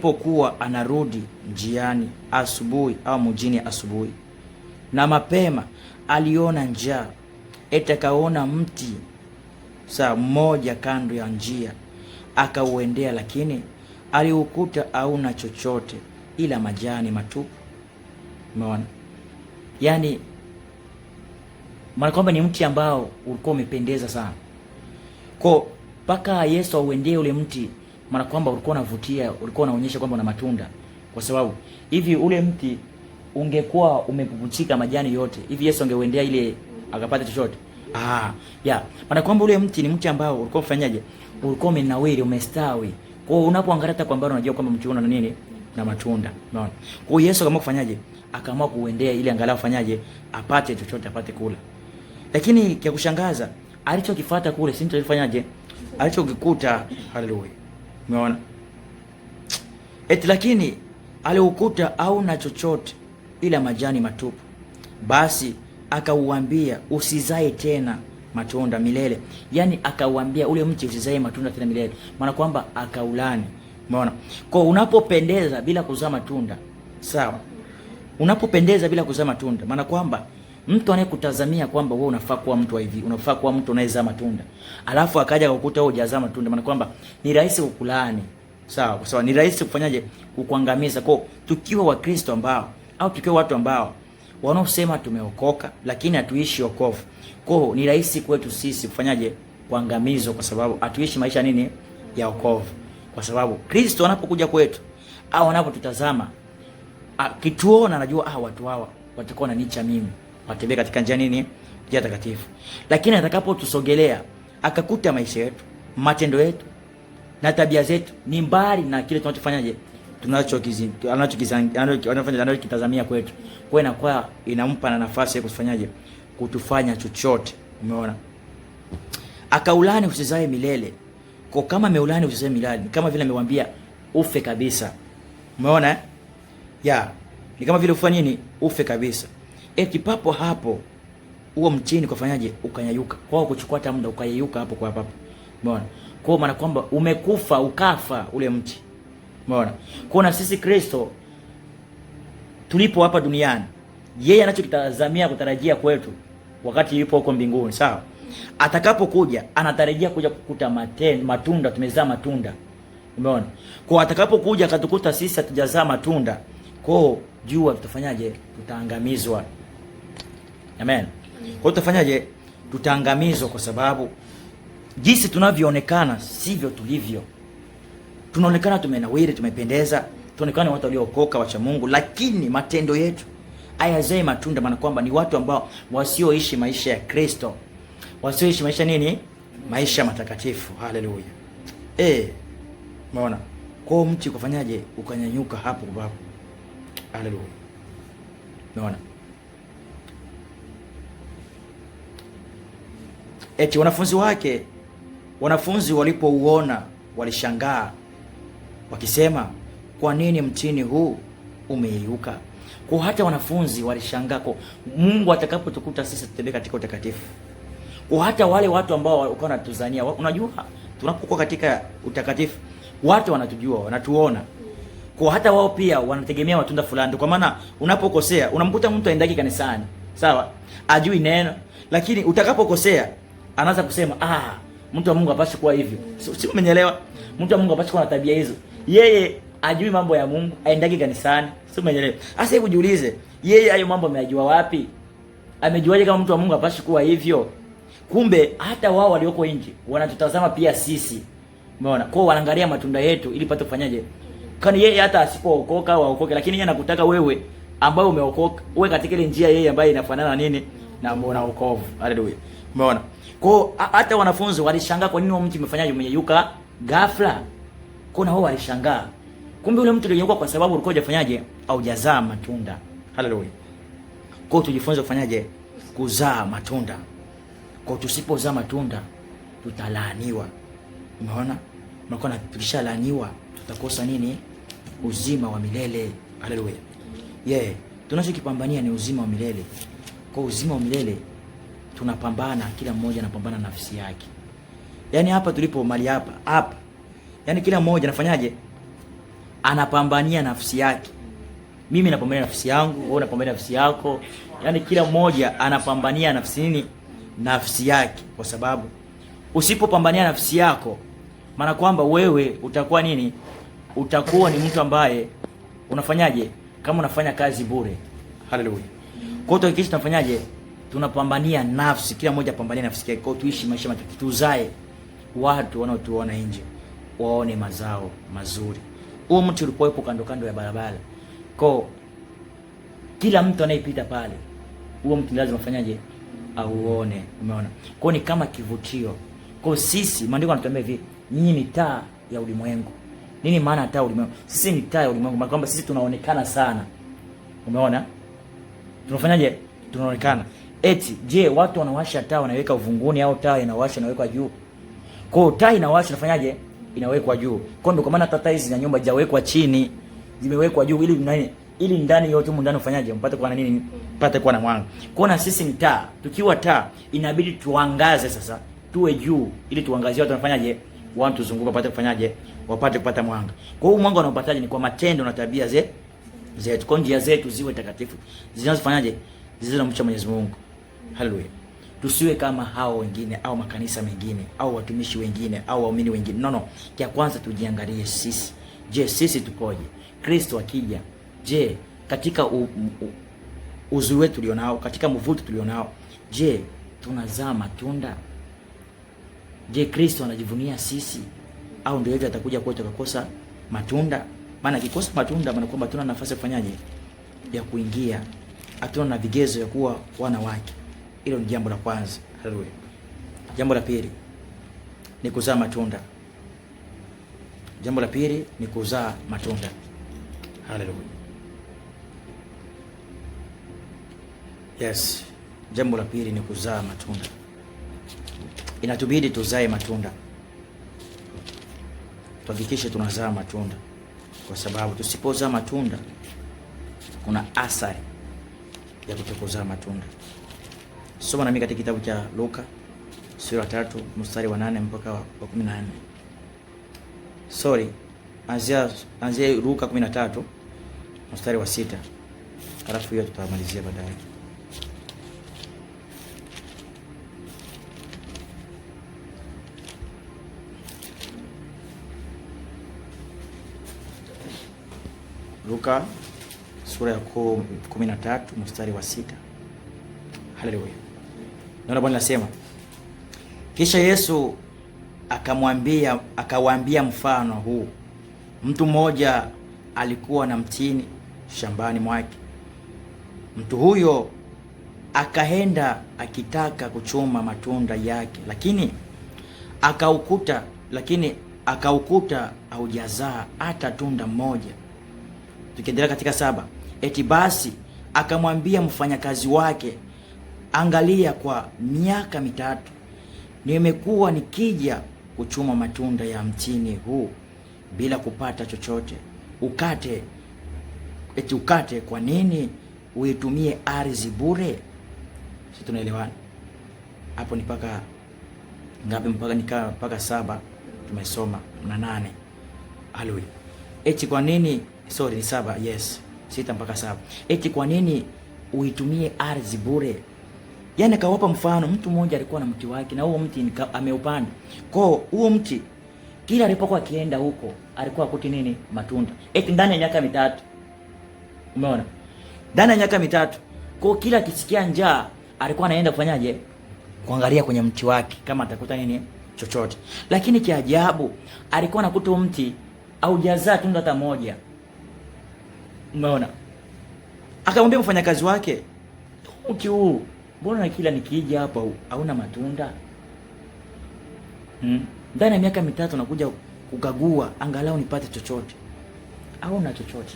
alipokuwa anarudi njiani asubuhi au mjini asubuhi na mapema, aliona njaa. Akaona mti mmoja kando ya njia, akauendea, lakini aliukuta hauna chochote ila majani matupu. Umeona? Yaani maana kwamba ni mti ambao ulikuwa umependeza sana. Kwa mpaka Yesu auendee ule mti, maana kwamba ulikuwa unavutia, ulikuwa unaonyesha kwamba una matunda. Kwa sababu hivi ule mti ungekuwa umepupuchika majani yote, hivi Yesu angeuendea ile akapata chochote? Maana kwamba ule mti ni mti ambao ulikuwa ufanyaje? Ulikuwa umenawiri, umestawi. Kwa hiyo unapoangalia hata kwamba unajua kwamba mti una nini? Na matunda. Unaona? Kwa hiyo Yesu akaamua kufanyaje? Akaamua kuendea ili angalau fanyaje? Apate chochote, apate kula. Lakini kia kushangaza, alichokifuata kule si ndio alifanyaje? Alichokikuta, haleluya. Umeona? Lakini aliukuta hauna chochote ila majani matupu. Basi akauambia, usizae tena matunda milele. Yaani akauambia ule mti usizae matunda tena milele. Maana kwamba akaulani. Umeona? Kwa unapopendeza bila kuzaa matunda, sawa? Unapopendeza bila kuzaa matunda, maana kwamba mtu anayekutazamia kwamba wewe unafaa kuwa mtu hivi, unafaa kuwa mtu anayezaa matunda, alafu akaja kukuta wewe hujazaa matunda, maana kwamba ni rahisi kukulaani. Sawa? Kwa sababu ni rahisi kufanyaje? Kukuangamiza. Kwa tukiwa Wakristo ambao au tukiwa watu ambao wanaosema tumeokoka lakini hatuishi wokovu, kwa ni rahisi kwetu sisi kufanyaje? Kuangamizwa, kwa sababu hatuishi maisha nini? Ya wokovu. Kwa sababu Kristo anapokuja kwetu au anapotutazama, kituona anajua watu hawa watakuwa na nicha mimi, watembea katika njia nini? Njia takatifu. Lakini atakapotusogelea akakuta maisha yetu, matendo yetu na tabia zetu ni mbali na kile tunachofanyaje? Anachokitazamia kwetu. Kwa inakuwa inampa na nafasi ya kufanyaje? Kutufanya chochote. Umeona? Akaulani usizae milele. Kwa kama ameulani usizae milele, kama vile amemwambia ufe kabisa. Umeona? Ni kama vile ufanye nini? Ufe kabisa. Papo hapo huo mtini kufanyaje? Ukanyayuka. Kwa kuchukua hata muda ukayeyuka hapo kwa hapo. Umeona? Kwa maana kwamba umekufa, ukafa ule mti. Umeona? Kwa na sisi Kristo tulipo hapa duniani, yeye anachokitazamia kutarajia kwetu wakati yupo huko mbinguni, sawa? Atakapokuja anatarajia kuja kukuta matunda, tumezaa matunda. Umeona? Kwa atakapokuja akatukuta sisi hatujazaa matunda, kwa jua tutafanyaje? Tutaangamizwa. Amen. Kwa tutafanyaje? Tutaangamizwa, kwa sababu jinsi tunavyoonekana sivyo tulivyo. Tunaonekana tumenawiri, tumependeza, tunaonekana watu waliokoka, wacha Mungu, lakini matendo yetu hayazai matunda, maana kwamba ni watu ambao wasioishi maisha ya Kristo. Wasioishi maisha nini? Maisha matakatifu. Haleluya. Umeona? Kwa mti kufanyaje? Ukanyanyuka hapo kwa hapo. Haleluya. Umeona? Wanafunzi walipouona walishangaa, wakisema, kwa nini mtini huu umeyeyuka? Kwa hata wanafunzi walishangaa kwa Mungu atakapotukuta sisi tutembea katika utakatifu. Kwa hata wale watu ambao walikuwa wanatuzania, unajua tunapokuwa katika utakatifu, watu wanatujua, wanatuona. Kwa hata wao pia wanategemea matunda fulani. Kwa maana unapokosea, unamkuta mtu aendaki kanisani, sawa? Ajui neno, lakini utakapokosea anaanza kusema, mtu wa Mungu hapaswi kuwa hivyo. Si umeelewa? Mtu wa Mungu hapaswi kuwa na tabia hizo. Yeye ajui mambo ya Mungu, aendaki kanisani. Si umeelewa? Sasa hebu jiulize, yeye hayo mambo ameyajua wapi? Amejuaje kama mtu wa Mungu hapaswi kuwa hivyo? Kumbe hata wao walioko nje wanatutazama pia sisi. Umeona? Kwa wanaangalia matunda yetu ili pate kufanyaje? Kwani yeye hata asipookoka au aokoke, lakini yeye anakutaka wewe ambaye umeokoka uwe katika ile njia yeye ambaye inafanana na nini? Na wokovu. Haleluya. Umeona? Kwa hata wanafunzi walishangaa kwa nini mtu umefanyaje? Umeyeyuka ghafla. Kwa na wao walishangaa. Kumbe ule mtu aliyeyuka kwa sababu ulikuwa hujafanyaje? Haujazaa matunda. Haleluya. Kwa tujifunze kufanyaje? Kuzaa matunda. Kwa tusipozaa matunda tutalaaniwa. Umeona? Maana tukishalaaniwa tutakosa nini? Uzima wa milele. Haleluya. Tunachokipambania ni uzima wa milele. Kwa uzima wa milele tunapambana, kila mmoja anapambana na nafsi yake. Yaani hapa tulipo mali hapa. Yaani kila mmoja anafanyaje? anapambania nafsi yake. Mimi napambania nafsi yangu, wewe unapambania nafsi yako. Yaani kila mmoja anapambania nafsi yake, kwa sababu usipopambania nafsi yako, maana kwamba wewe utakuwa nini? Utakuwa ni mtu ambaye unafanyaje? Kama unafanya kazi bure. Haleluya. Kwa hiyo tukisha tunafanyaje? Tunapambania nafsi, kila mmoja apambanie nafsi yake, kwa tuishi maisha matukufu, tuzae watu wanaotuona nje waone mazao mazuri. Huo mti ulikuwepo kando kando ya barabara. Kwa kila mtu anayepita pale, huo mtu lazima afanyaje? Auone. Umeona? Kwa ni kama kivutio. Kwa sisi maandiko yanatuambia hivi, nyinyi ni taa ya ulimwengu. Nini maana taa ya ulimwengu? Sisi ni taa ya ulimwengu, maana kwamba sisi tunaonekana sana. Umeona? Tunafanyaje? Tunaonekana. Eti je, watu wanawasha taa wanaweka uvunguni au taa inawasha inawekwa juu? Kwa hiyo taa inawasha inafanyaje? Inawekwa juu. Kwa ndio kwa maana taa hizi za nyumba hajawekwa chini, zimewekwa juu ili nani? Ili ndani yote huko ndani ufanyaje? Mpate kuwa na nini? Mpate kuwa na mwanga. Kwa na sisi ni taa. Tukiwa taa inabidi tuangaze sasa. Tuwe juu ili tuangazie watu wanafanyaje? Watu tuzunguka wapate kufanyaje? Wapate kupata mwanga. Kwa hiyo mwanga unaopataje? Ni kwa matendo na tabia zetu. Kwa njia zetu ziwe takatifu. Zinazofanyaje? Zinazomcha Mwenyezi Mungu. Haleluya. Tusiwe kama hao wengine au makanisa mengine au watumishi wengine au waumini wengine. No. Kia kwanza tujiangalie sisi. Je, sisi tupoje? Kristo akija, je, katika uzuri wetu tulionao, katika mvuto tulionao, je, tunazaa matunda? Je, Kristo anajivunia sisi au ndio hivyo atakuja kwetu akakosa matunda? Maana akikosa matunda maana kwamba tuna nafasi ya kufanyaje? Ya kuingia. Hatuna na vigezo ya kuwa wana wake. Hilo ni jambo la kwanza. Haleluya. Jambo la pili ni kuzaa matunda. Jambo la pili ni kuzaa matunda. Haleluya. Yes. Jambo la pili ni kuzaa matunda. Inatubidi tuzae matunda. Tuhakikishe tunazaa matunda, kwa sababu tusipozaa matunda kuna athari ya kutokuzaa matunda. Soma nami katika kitabu cha Luka sura 3 mstari wa 8 mpaka wa 14. Anzia Luka 13 mstari wa 6. Halafu hiyo tutamalizia baadaye. Luka sura ya 13 mstari wa 6. Haleluya. Neno la Bwana linasema, kisha Yesu akawaambia mfano huu. Mtu mmoja alikuwa na mtini shambani mwake. Mtu huyo akaenda akitaka kuchuma matunda yake, lakini akaukuta haujazaa hata tunda moja. Tukiendelea katika 7, eti basi akamwambia mfanyakazi wake, angalia, kwa miaka 3 nimekuwa nikija kuchuma matunda ya mtini huu bila kupata chochote. Ukate, kwa nini uitumie ardhi bure? Sisi tunaelewana hapo? Ni paka ngapi? Mpaka 7 tumesoma na 8. Haleluya. Eti kwa nini ni 7, yes, 6 mpaka 7. Eti kwa nini uitumie ardhi bure? Yaani akawapa mfano. Mtu mmoja alikuwa na mti wake, na huo mti ameupanda. Kwa huo mti kila alipokuwa akienda huko alikuwa akuti nini? Matunda. Eti ndani ya miaka 3. Umeona? Ndani ya miaka 3. Kwa kila akisikia njaa alikuwa anaenda kufanyaje? Kuangalia kwenye mti wake kama atakuta nini chochote. Lakini cha ajabu alikuwa anakuta mti haujazaa tunda hata moja. Umeona? Akamwambia mfanyakazi wake, mti huu mbona kila nikija hapa hauna matunda? Ndani ya miaka 3 nakuja kukagua angalau nipate chochote. Hauna chochote.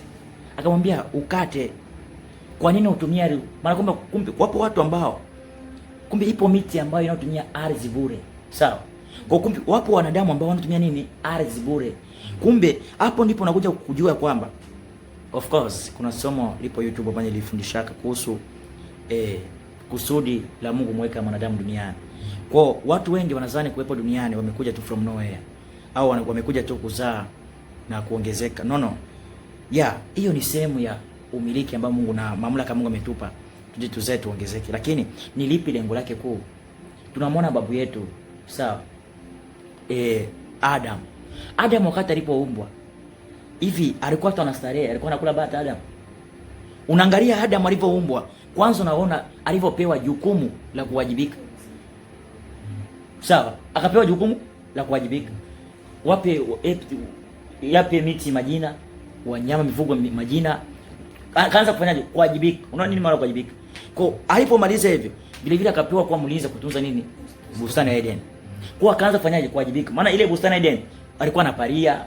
Akamwambia ukate. Kwa nini utumia? Maana kwamba kumbe wapo watu ambao kumbe ipo miti ambayo inatumia ardhi bure. Sawa? Kwa kumbe wapo wanadamu ambao wanatumia nini? Ardhi bure. Kumbe hapo ndipo nakuja kujua kwamba of course kuna somo lipo YouTube ambalo nilifundishaka kuhusu kusudi la Mungu mweka mwanadamu duniani. Kwa watu wengi wanadhani kuwepo duniani wamekuja tu from nowhere au wamekuja tu kuzaa na kuongezeka. No. Hiyo ni sehemu ya umiliki ambao Mungu na mamlaka Mungu ametupa tujituze tuongezeke. Lakini ni lipi lengo lake kuu? Tunamwona babu yetu, sawa, Adam wakati alipoumbwa hivi alikuwa tu anastarehe, alikuwa anakula bata Adam? Unaangalia Adam alipoumbwa, kwanza unaona alivyopewa jukumu la kuwajibika. Sawa, akapewa jukumu la kuwajibika. Yape miti majina, wanyama mifugo majina. Akaanza kufanyaje? Kuwajibika. Unaona nini maana kuwajibika? Kwa alipomaliza hivyo, vile vile akapewa kuwa mlinzi kutunza nini? Bustani ya Eden. Kwa akaanza kufanyaje? Kuwajibika. Maana ile bustani ya Eden alikuwa anaparia.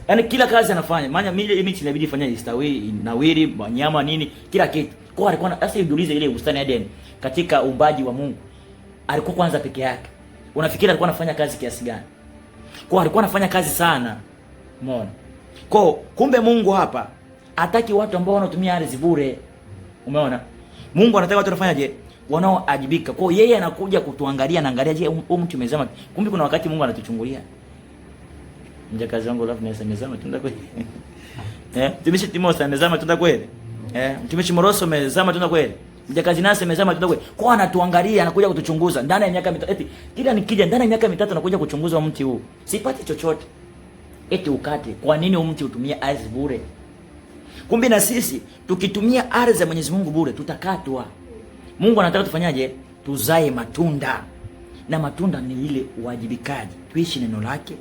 Yaani kila kazi anafanya. Maana ile miti inabidi ifanye istawi, nawiri, wanyama nini, kila kitu. Kwa alikuwa sasa iulize ile bustani ya Eden katika uumbaji wa Mungu. Alikuwa kwanza peke yake. Unafikiri alikuwa anafanya kazi kiasi gani? Kwa alikuwa anafanya kazi sana. Umeona? Kwa kumbe Mungu hapa hataki watu ambao wanatumia ardhi bure. Umeona? Mungu anataka watu wanafanyaje? Wanaoajibika. Kwa yeye anakuja kutuangalia, anaangalia je, huyu mtu umezama. Kumbe kuna wakati Mungu anatuchungulia. Mjakazi wangu alafu naweza mezama tunda kweli. Mtumishi Timotheo amezama tunda kweli. Mtumishi Moroso amezama tunda kweli. Mjakazi nasi amezama tunda kweli. Kwa anatuangalia, anakuja kutuchunguza ndani ya miaka mitatu. Eti kila nikija ndani ya miaka mitatu anakuja kuchunguza mti huu. Sipati chochote. Eti ukate. Kwa nini mti utumie ardhi bure? Kumbe na sisi tukitumia ardhi ya Mwenyezi Mungu bure tutakatwa. Mungu anataka tufanyaje? Tuzae matunda. Na matunda ni ile uwajibikaji. Tuishi neno lake,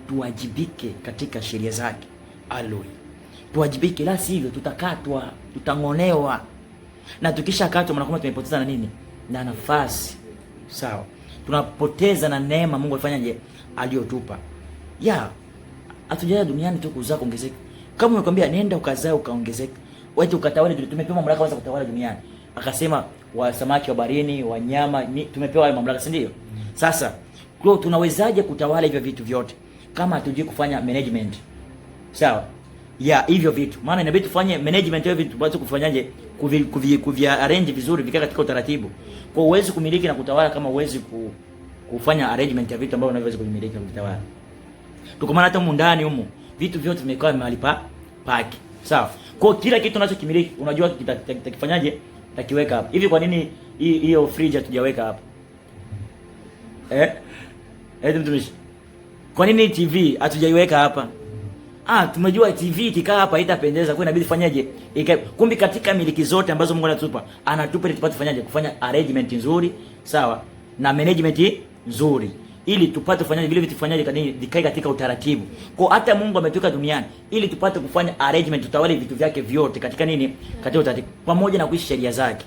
tuwajibike katika sheria zake. Haleluya. Tuwajibike, la sivyo tutakatwa, tutang'olewa. Na tukishakatwa mnakuwa tumepoteza na nini? Na nafasi. Sawa. Tunapoteza na neema Mungu afanyaje? Aliyotupa. Hatujaja duniani tu kuzaa kuongezeka. Kama umekwambia nenda ukazae ukaongezeka. Wewe ukatawale, tumepewa mamlaka kwanza kutawala duniani. Akasema wa samaki wa baharini, wanyama, tumepewa hayo mamlaka, si ndio? Sasa, kwa tunawezaje kutawala hivyo vitu vyote kama hatujui kufanya management? Sawa? Hivyo vitu. Maana inabidi tufanye management ya vitu, bado kufanyaje? Kuvia arrange vizuri vika katika utaratibu. Kwa uwezi kumiliki na kutawala kama uwezi kufanya arrangement ya vitu ambavyo unaweza kumiliki na kutawala. Tuko maana hata ndani humu vitu vyote vimekaa mahali pake. Sawa? Kwa kila kitu unachokimiliki unajua kitakifanyaje? Takiweka hapa. Hivi kwa nini hiyo fridge hatujaweka hapa? Mtumishi. Kwa nini TV hatujaiweka hapa? Tumejua TV ikikaa hapa haitapendeza, kwa inabidi fanyaje? Kumbe katika miliki zote ambazo Mungu anatupa, anatupa ili tupate fanyaje? Kufanya arrangement nzuri, sawa? Na management nzuri. Ili tupate kufanyaje vile vitu fanyaje kanini vikae katika utaratibu. Kwa hata Mungu ametuweka duniani ili tupate kufanya arrangement, tutawale vitu vyake vyote katika nini? Katika utaratibu. Pamoja na kuishi sheria zake.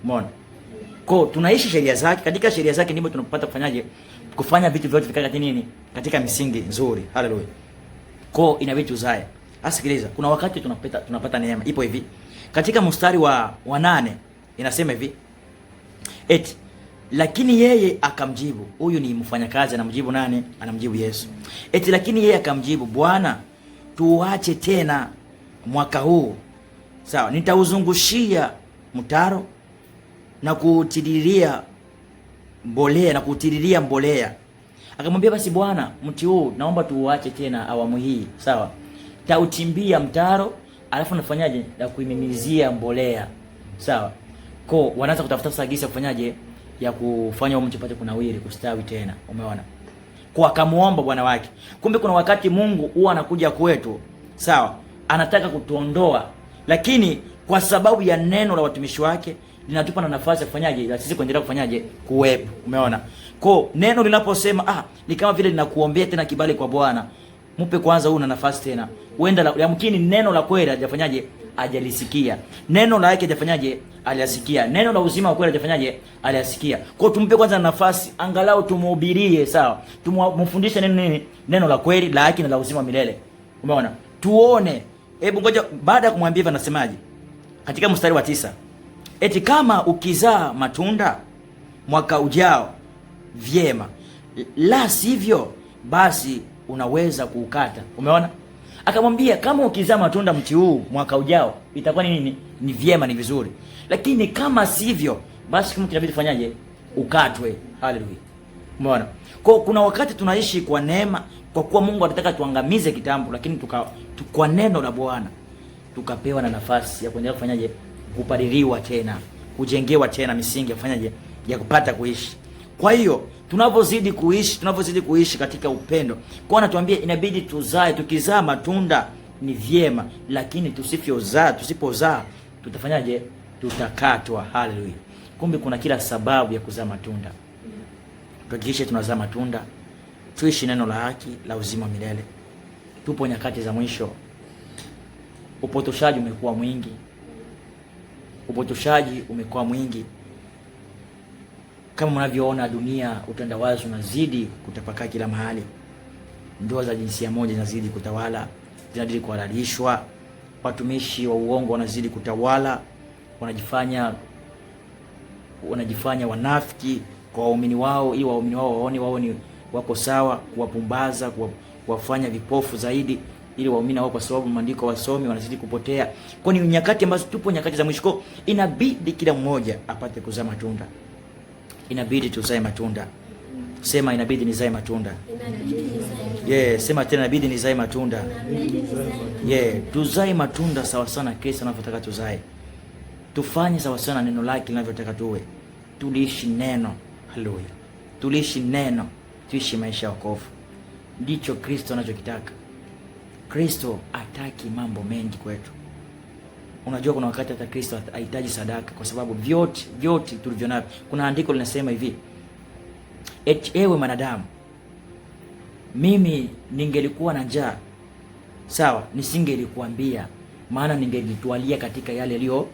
Umeona? Kwa tunaishi sheria zake, katika sheria zake ndipo tunapata kufanyaje? Kufanya vitu vyote vikae katika nini? Katika misingi nzuri. Haleluya. Kwa inabidi tuzae. Asikiliza, kuna wakati tunapata neema. Ipo hivi. Katika mstari wa 8 inasema hivi. Lakini yeye akamjibu. Huyu ni mfanyakazi anamjibu nani? Anamjibu Yesu. Lakini yeye akamjibu, Bwana, tuache tena mwaka huu. Sawa, nitauzungushia mtaro na kuutiriria mbolea. Akamwambia, basi Bwana, mti huu naomba tuuache tena awamu hii. Sawa? Tautimbia mtaro, alafu nafanyaje? Na kuimimizia mbolea. Sawa? Kwa wanaanza kutafuta sagisi ya kufanyaje? Ya kufanya mtu apate kunawiri, kustawi tena. Umeona? Kwa akamuomba bwana wake. Kumbe kuna wakati Mungu huwa anakuja kwetu. Sawa? Anataka kutuondoa. Lakini kwa sababu ya neno la watumishi wake linatupa na nafasi ya kufanyaje? Na sisi kuendelea kufanyaje? Kuwepo. Umeona? Kwa neno linaposema ni kama vile linakuombea tena kibali kwa Bwana. Mpe kwanza una nafasi tena. Uenda yamkini neno la kweli hajafanyaje? Hajalisikia. Neno la yake hajafanyaje? Aliyasikia. Neno la uzima wa kweli hajafanyaje? Aliyasikia. Kwa tumpe kwanza nafasi, angalau tumuhubirie, sawa? Tumfundishe nini? Neno la kweli, la haki na la uzima milele. Umeona? Tuone. Hebu ngoja baada ya kumwambia hivyo anasemaje? Katika mstari wa 9. Kama ukizaa matunda mwaka ujao vyema, la sivyo basi unaweza kuukata. Umeona? Akamwambia kama ukizaa matunda mti huu mwaka ujao itakuwa ni nini? Ni vyema, ni vizuri. Lakini kama sivyo basi kama kinabidi fanyaje? Ukatwe. Haleluya. Umeona? Kwa kuna wakati tunaishi kwa neema kwa kuwa Mungu anataka tuangamize kitambo, lakini kwa neno la Bwana tukapewa na nafasi ya kuendelea kufanyaje, kupadiliwa tena, kujengewa tena misingi ya kufanyaje, ya kupata kuishi. Kwa hiyo tunapozidi kuishi katika upendo, kwa anatuambia inabidi tuzae. Tukizaa matunda ni vyema, lakini tusipozaa tutafanyaje? Tutakatwa. Haleluya! Kumbe kuna kila sababu ya kuzaa matunda. Tuhakikishe tunazaa matunda, tuishi neno la haki la uzima milele. Tupo nyakati za mwisho. Upotoshaji umekuwa mwingi. Kama mnavyoona dunia, utandawazi unazidi kutapakaa kila mahali. Ndoa za jinsia moja zinazidi kutawala, zinazidi kuhalalishwa. Watumishi wa uongo wanazidi kutawala, wanajifanya wanafiki kwa waumini wao, ili waumini wao waone wao ni wako sawa, kuwapumbaza, kuwafanya vipofu zaidi, ili waumini wao, kwa sababu maandiko wasomi, wanazidi kupotea. Kwa ni nyakati ambazo tupo, nyakati za mwisho. Inabidi kila mmoja apate kuzaa matunda. Inabidi tuzae matunda. Sema inabidi nizae matunda. Sema tena inabidi nizae matunda. Tuzae matunda sawa sana Kristo anavyotaka tuzae. Tufanye sawa sana neno lake linavyotaka tuwe. Tuliishi neno. Haleluya. Tuliishi neno, tuishi maisha ya wokovu. Ndicho Kristo anachokitaka. Kristo hataki mambo mengi kwetu. Unajua kuna wakati hata Kristo hahitaji sadaka, kwa sababu vyote tulivyo navyo. Kuna andiko linasema hivi, ewe mwanadamu, mimi ningelikuwa na njaa, sawa, nisingelikuambia, maana ningelitwalia katika yale yaliyo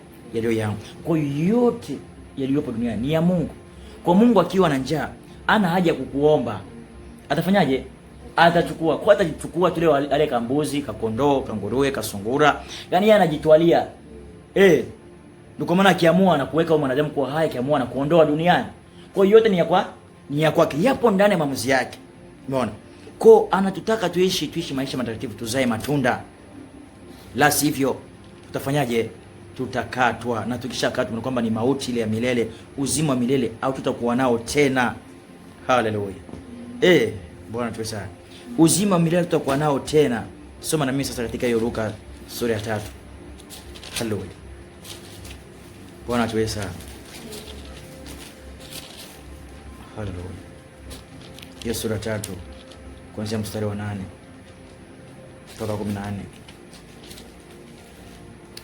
yangu. Kwa yote yaliyopo duniani ni ya Mungu. Kwa Mungu akiwa na njaa, ana haja kukuomba. Atafanyaje? Atachukua. Kwa atachukua tule wale kambuzi, kakondoo, kanguruwe, kasungura. Yaani yeye anajitwalia. Ndio maana akiamua na kuweka mwanadamu kwa hai, akiamua na kuondoa duniani. Kwa hiyo yote ni ya kwake. Yapo ndani ya maamuzi yake. Umeona? Kwa anatutaka tuishi maisha matakatifu, tuzae matunda. La sivyo tutafanyaje? Tutakatwa. Na tukishakatwa ni kwamba ni mauti ile ya milele, uzima wa milele, au tutakuwa nao tena. Haleluya. Bwana tuwe sana. Uzima wa milele tutakuwa nao tena. Soma na mimi sasa katika hiyo Luka sura ya 3. Haleluya. Bwana tuwe sana. Haleluya. Hiyo sura 3 kuanzia mstari wa 8 mpaka 14.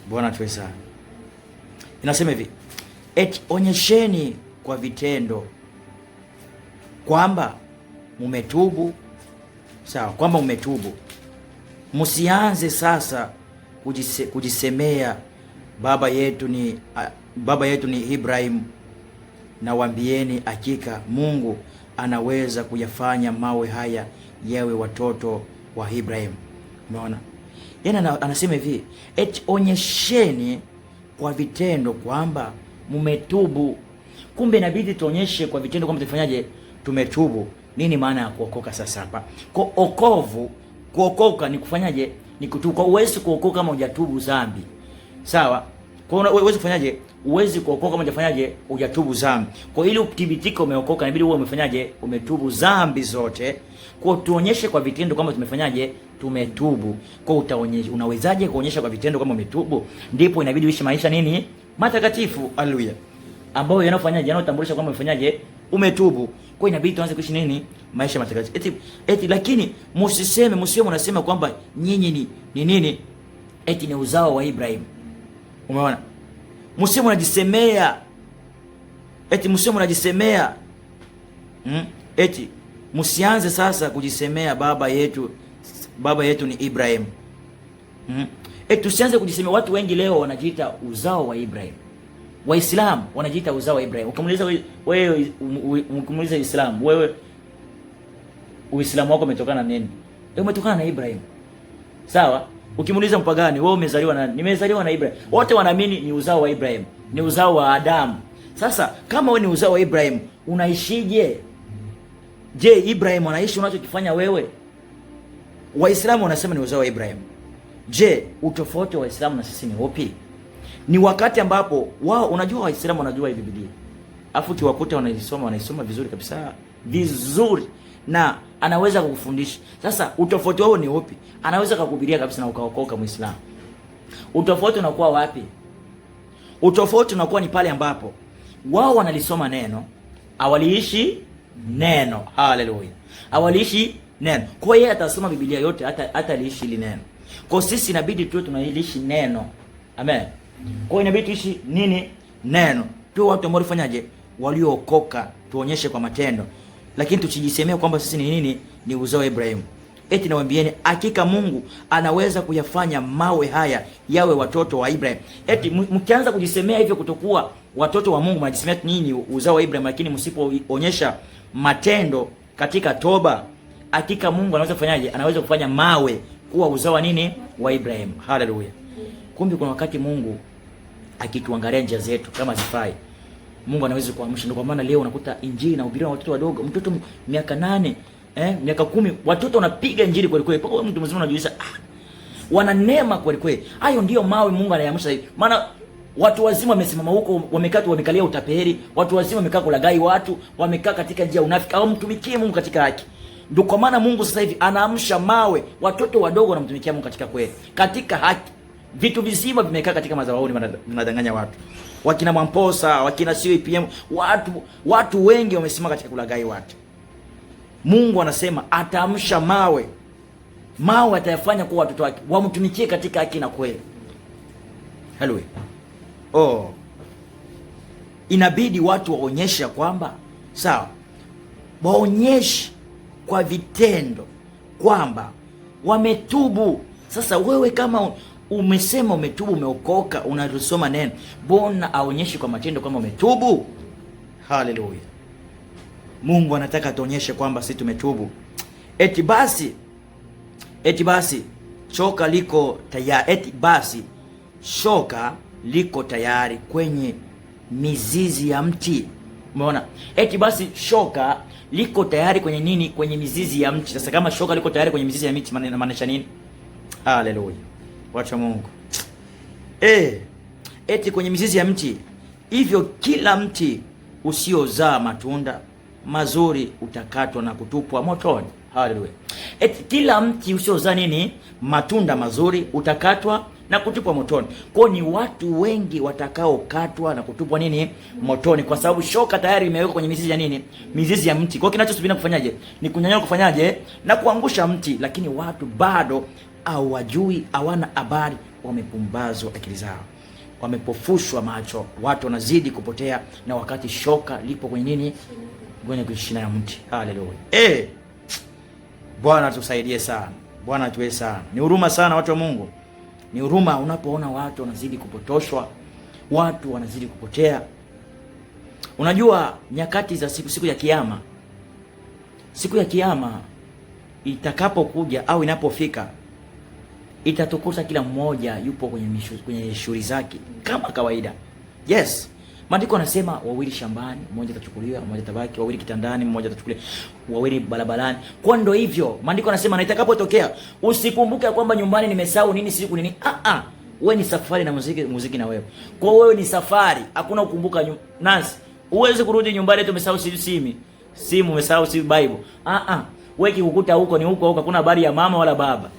Bwana tuwe sana. Inasema hivi, onyesheni kwa vitendo kwamba mumetubu. Sawa, kwamba umetubu. Msianze sasa kujisemea baba yetu ni Ibrahim, na waambieni hakika Mungu anaweza kuyafanya mawe haya yawe watoto wa Ibrahim. Umeona? Yaani anasema hivi, onyesheni kwa vitendo kwamba mumetubu. Kumbe inabidi tuonyeshe kwa vitendo kwamba tufanyaje? Tumetubu. Nini maana ya kuokoka sasa hapa? Kuokoka ni kufanyaje? Ni kutubu. Huwezi kuokoka kama hujatubu dhambi. Sawa? Kwa hiyo huwezi kufanyaje? Huwezi kuokoka kama hujafanyaje? Hujatubu dhambi. Kwa ili uthibitika umeokoka, inabidi uwe umefanyaje? Umetubu dhambi zote. Kwa tuonyeshe kwa vitendo kwamba tumefanyaje? Tumetubu. Kwa unawezaje kuonyesha kwa vitendo kama umetubu? Ndipo inabidi uishi maisha nini? Matakatifu. Haleluya. Ambayo yanafanyaje? Yanatambulisha kwamba umefanyaje? Umetubu. Kwa inabidi tuanze kuishi nini? Maisha matakatifu. Lakini msiwe mnasema kwamba nyinyi ni nini? Ni uzao wa Ibrahim. Umeona? Msiwe mnajisemea. Msiwe mnajisemea. Msianze sasa kujisemea baba yetu ni Ibrahim. Tusianze kujisemea. Watu wengi leo wanajiita uzao wa Ibrahim. Waislamu wanajiita uzao wa Ibrahim. Ukimuuliza wewe, ukimuuliza Uislamu, wewe Uislamu wako umetokana na nini? Umetokana na Ibrahim. Sawa? Ukimuuliza mpagani, wewe umezaliwa na nani? Nimezaliwa na Ibrahim. Wote wanaamini ni uzao wa Ibrahim, ni uzao wa Adamu. Sasa kama wewe ni uzao wa Ibrahim, unaishije? Je, Ibrahim anaishi unachokifanya wewe? Waislamu wanasema ni uzao wa Ibrahim. Je, utofauti wa Waislamu na sisi ni upi? Ni wakati ambapo wao, unajua Waislamu wanajua hii Biblia. Afu kiwakuta wanaisoma vizuri kabisa. Vizuri. na anaweza kukufundisha. Sasa utofauti wao ni upi? Anaweza kukuhubiria kabisa na ukaokoka Muislamu. Utofauti unakuwa wapi? Utofauti unakuwa ni pale ambapo wao wanalisoma neno, awaliishi neno. Haleluya. Awaliishi neno. Kwa hiyo atasoma Biblia yote hata aliishi ile neno. Kwa sisi inabidi tu tunaishi neno. Amen. Kwa hiyo inabidi tuishi nini? Neno. Tu watu ambao wafanyaje? Waliookoka, tuonyeshe kwa matendo. Lakini tusijisemea kwamba sisi ni nini? Ni uzao wa Ibrahimu. Eti nawaambieni hakika Mungu anaweza kuyafanya mawe haya yawe watoto wa Ibrahim. Eti mkianza kujisemea hivyo kutokuwa watoto wa Mungu, mnajisemea nini? Uzao wa Ibrahim, lakini msipoonyesha matendo katika toba, hakika Mungu anaweza kufanyaje? Anaweza kufanya mawe kuwa uzao wa nini? Wa Ibrahim. Haleluya. Kumbe kuna wakati Mungu akituangalia njia zetu kama zifai, Mungu anaweza kuamsha. Ndio kwa maana leo unakuta injili inahubiriwa na watoto wadogo, mtoto miaka 8, miaka 10, watoto wanapiga injili kweli kweli. Paka mtu mzima anajiuliza, wana neema kweli kweli. Hayo ndio mawe Mungu anayamsha hivi. Maana watu wazima wamesimama huko, wamekalia utapeli, watu wazima wamekaa kulagai watu, wamekaa katika njia unafiki, au mtumikie Mungu katika haki. Ndio kwa maana Mungu sasa hivi anaamsha mawe, watoto wadogo wanamtumikia Mungu katika kweli, katika haki. Vitu vizima vimekaa katika madhabahuni, mnadanganya watu. Wakina Mwamposa, wakina CPM, watu wengi wamesimama katika kulagai watu. Mungu anasema ataamsha mawe. Mawe atayafanya kuwa watoto wake, wamtumikie katika haki na kweli. Haleluya. Inabidi watu waonyeshe kwamba sawa. Waonyeshe kwa vitendo kwamba wametubu. Sasa wewe kama umesema umetubu, umeokoka, unasoma neno, mbona aonyeshe kwa matendo kama umetubu? Haleluya. Mungu anataka tuonyeshe kwamba sisi tumetubu. Eti basi shoka liko tayari. Eti basi shoka liko tayari kwenye mizizi ya mti. Umeona? Eti basi shoka liko tayari kwenye nini? Kwenye mizizi ya mti. Sasa kama shoka liko tayari kwenye mizizi ya miti, maanisha nini? Haleluya. Wacha Mungu. Eti kwenye mizizi ya mti. Hivyo kila mti usiozaa matunda mazuri utakatwa na kutupwa motoni. Haleluya. Eti kila mti usiozaa nini? Matunda mazuri utakatwa na kutupwa motoni. Kwa ni watu wengi watakaokatwa na kutupwa nini? Motoni, kwa sababu shoka tayari imewekwa kwenye mizizi ya nini? Mizizi ya mti. Kwa kinachosubiri kufanyaje? Ni kunyanyua kufanyaje? Na kuangusha mti. Lakini watu bado hawajui, hawana habari, wamepumbazwa akili zao, wamepofushwa macho, watu wanazidi kupotea, na wakati shoka lipo kwenye nini? Kwenye kushina ya mti. Haleluya. Bwana tusaidie sana. Bwana tuwe sana. Ni huruma sana watu wa Mungu. Ni huruma unapoona watu wanazidi kupotoshwa, watu wanazidi kupotea. Unajua nyakati za siku ya kiyama, siku ya kiyama itakapokuja au inapofika, itatukuta kila mmoja yupo kwenye shughuli zake kama kawaida. Yes. Maandiko yanasema wawili shambani, mmoja atachukuliwa, mmoja tabaki, wawili kitandani, mmoja atachukuliwa, wawili barabarani. Kwa ndo hivyo maandiko yanasema, na itakapotokea usikumbuke kwamba nyumbani nimesahau nini siku nini. Wewe ni safari na muziki na wewe. Kwa wewe ni safari, hakuna kukumbuka nasi. Uweze kurudi nyumbani tu umesahau simu umesahau Bible. Wewe kikukuta huko ni huko, hakuna habari ya mama wala baba.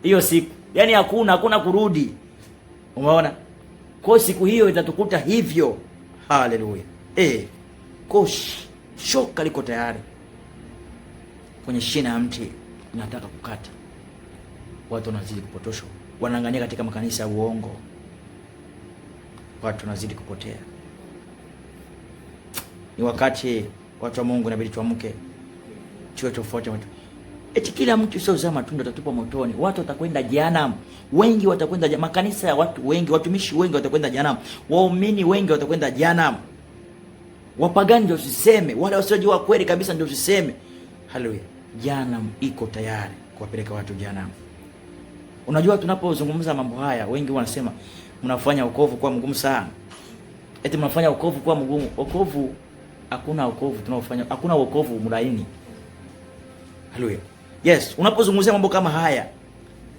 Hiyo siku. Yaani hakuna kurudi. Umeona? Kwa siku hiyo itatukuta hivyo. Haleluya. Shoka liko tayari kwenye shina ya mti, nataka kukata. Watu wanazidi kupotoshwa, wanang'ania katika makanisa ya uongo, watu wanazidi kupotea. Ni wakati watu wa Mungu inabidi tuamke, tuwe tofauti watu. Eti kila mtu usiozaa matunda atatupa motoni. Watu watakwenda jehanamu. Wengi watakwenda makanisa ya watu wengi, watumishi wengi watakwenda jehanamu. Waumini wengi watakwenda jehanamu. Wapagani ndio usiseme, wale wasiojua kweli kabisa ndio usiseme. Haleluya. Jehanamu iko tayari kuwapeleka watu jehanamu. Unajua tunapozungumza mambo haya, wengi wanasema mnafanya wokovu kuwa mgumu sana. Eti mnafanya wokovu kuwa mgumu. Wokovu, hakuna wokovu tunaofanya, hakuna wokovu mlaini. Haleluya. Yes, unapozungumzia mambo kama haya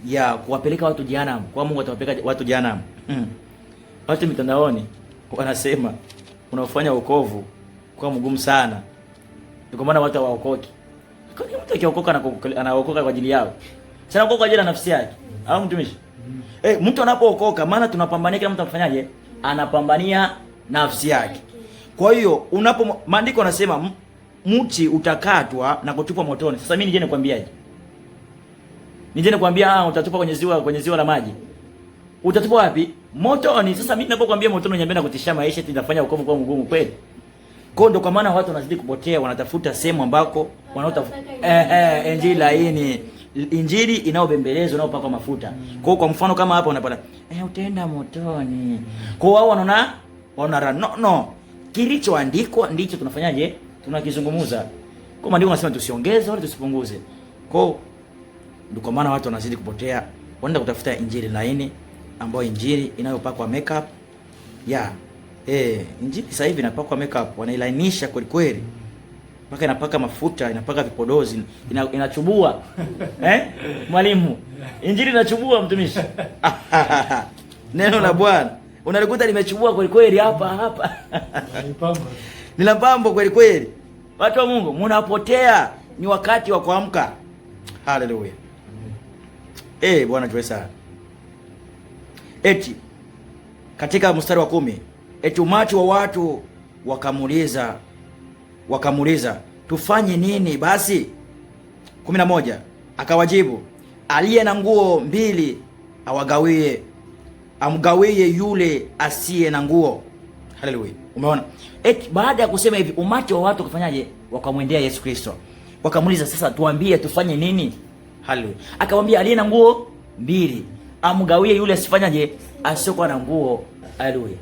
ya kuwapeleka watu jehanamu, kwa Mungu atawapeleka watu jehanamu. Watu mitandaoni wanasema unafanya wokovu kwa mgumu sana. Ndio maana watu hawaokoki. Kwa nini mtu akiokoka anaokoka kwa ajili yao? Sana okoka kwa ajili ya nafsi yake. Au mtumishi? Mtu anapookoka, maana tunapambania, kila mtu afanyaje? Anapambania nafsi yake. Kwa hiyo maandiko yanasema mti utakatwa na kutupwa motoni. Sasa mimi nije nikwambiaje? Nije nikwambia utatupa kwenye ziwa la maji. Utatupa wapi? Motoni. Sasa mimi ninapokuambia motoni, niambia kutishia maisha eti nitafanya wokovu kwa mgumu kweli? Ndo kwa maana watu wanazidi kupotea, wanatafuta sehemu ambako injili laini, injili inayobembelezwa, inayopakwa mafuta. Kwa mfano kama hapa unapata utaenda motoni. Kwa wao wanaona no. Kilichoandikwa ndicho tunafanyaje? Tunakizungumza. Kwa maandiko yanasema tusiongeze wala tusipunguze. Ndio kwa maana watu wanazidi kupotea, wanaenda kutafuta injili laini, ambayo injili inayopakwa makeup. Injili sasa hivi inapakwa makeup, wanailainisha kweli kweli. Mpaka inapaka mafuta, inapaka vipodozi, inachubua. Mwalimu, injili inachubua mtumishi. Neno la Bwana unalikuta limechubua kweli kweli hapa. Nina pambo kweli kweli. Watu wa Mungu, mnapotea, ni wakati wa kuamka. Haleluya. Bwana tuwe sana. Eti katika mstari wa 10, eti umati wa watu wakamuuliza tufanye nini basi? 11, akawajibu, aliye na nguo 2 amgawie yule asiye na nguo. Haleluya. Umeona? Eti baada ya kusema hivi, umati wa watu wakafanyaje? Wakamwendea Yesu Kristo. Wakamuuliza, sasa tuambie tufanye nini? Haleluya. Akamwambia aliye na nguo 2 amgawie yule asifanyaje? Asiyokuwa na nguo. Haleluya.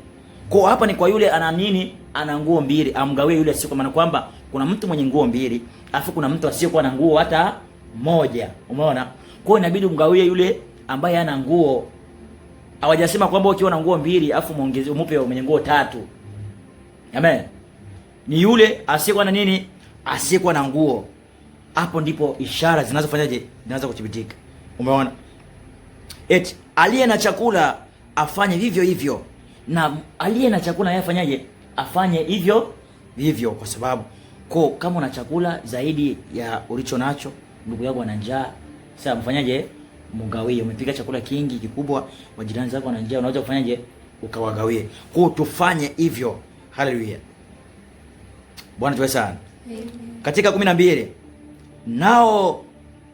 Kwa hapa ni kwa yule ana nini? Ana nguo 2, amgawie yule asiyokuwa, maana kwamba kuna mtu mwenye nguo 2, afu kuna mtu asiyokuwa na nguo hata moja. Umeona? Kwa hiyo inabidi umgawie yule ambaye hana nguo. Hawajasema kwamba ukiwa na nguo 2 afu muongeze umupe mwenye nguo 3. Amen. Ni yule asiyekuwa na nini? Asiyekuwa na nguo. Hapo ndipo ishara zinazofanyaje? Zinaanza kuthibitika. Umeona? Eti aliye na chakula afanye vivyo hivyo, na aliye na chakula yeye afanyaje? Afanye hivyo vivyo, kwa sababu kama una chakula zaidi ya ulicho nacho, ndugu yako ana njaa, sasa mfanyaje? Mgawie. Umepika chakula kingi kikubwa, majirani zako wana njaa, unaweza kufanyaje? Ukawagawie. Kwa tufanye hivyo. Haleluya. Bwana tuwe sana. Amen. Katika 12,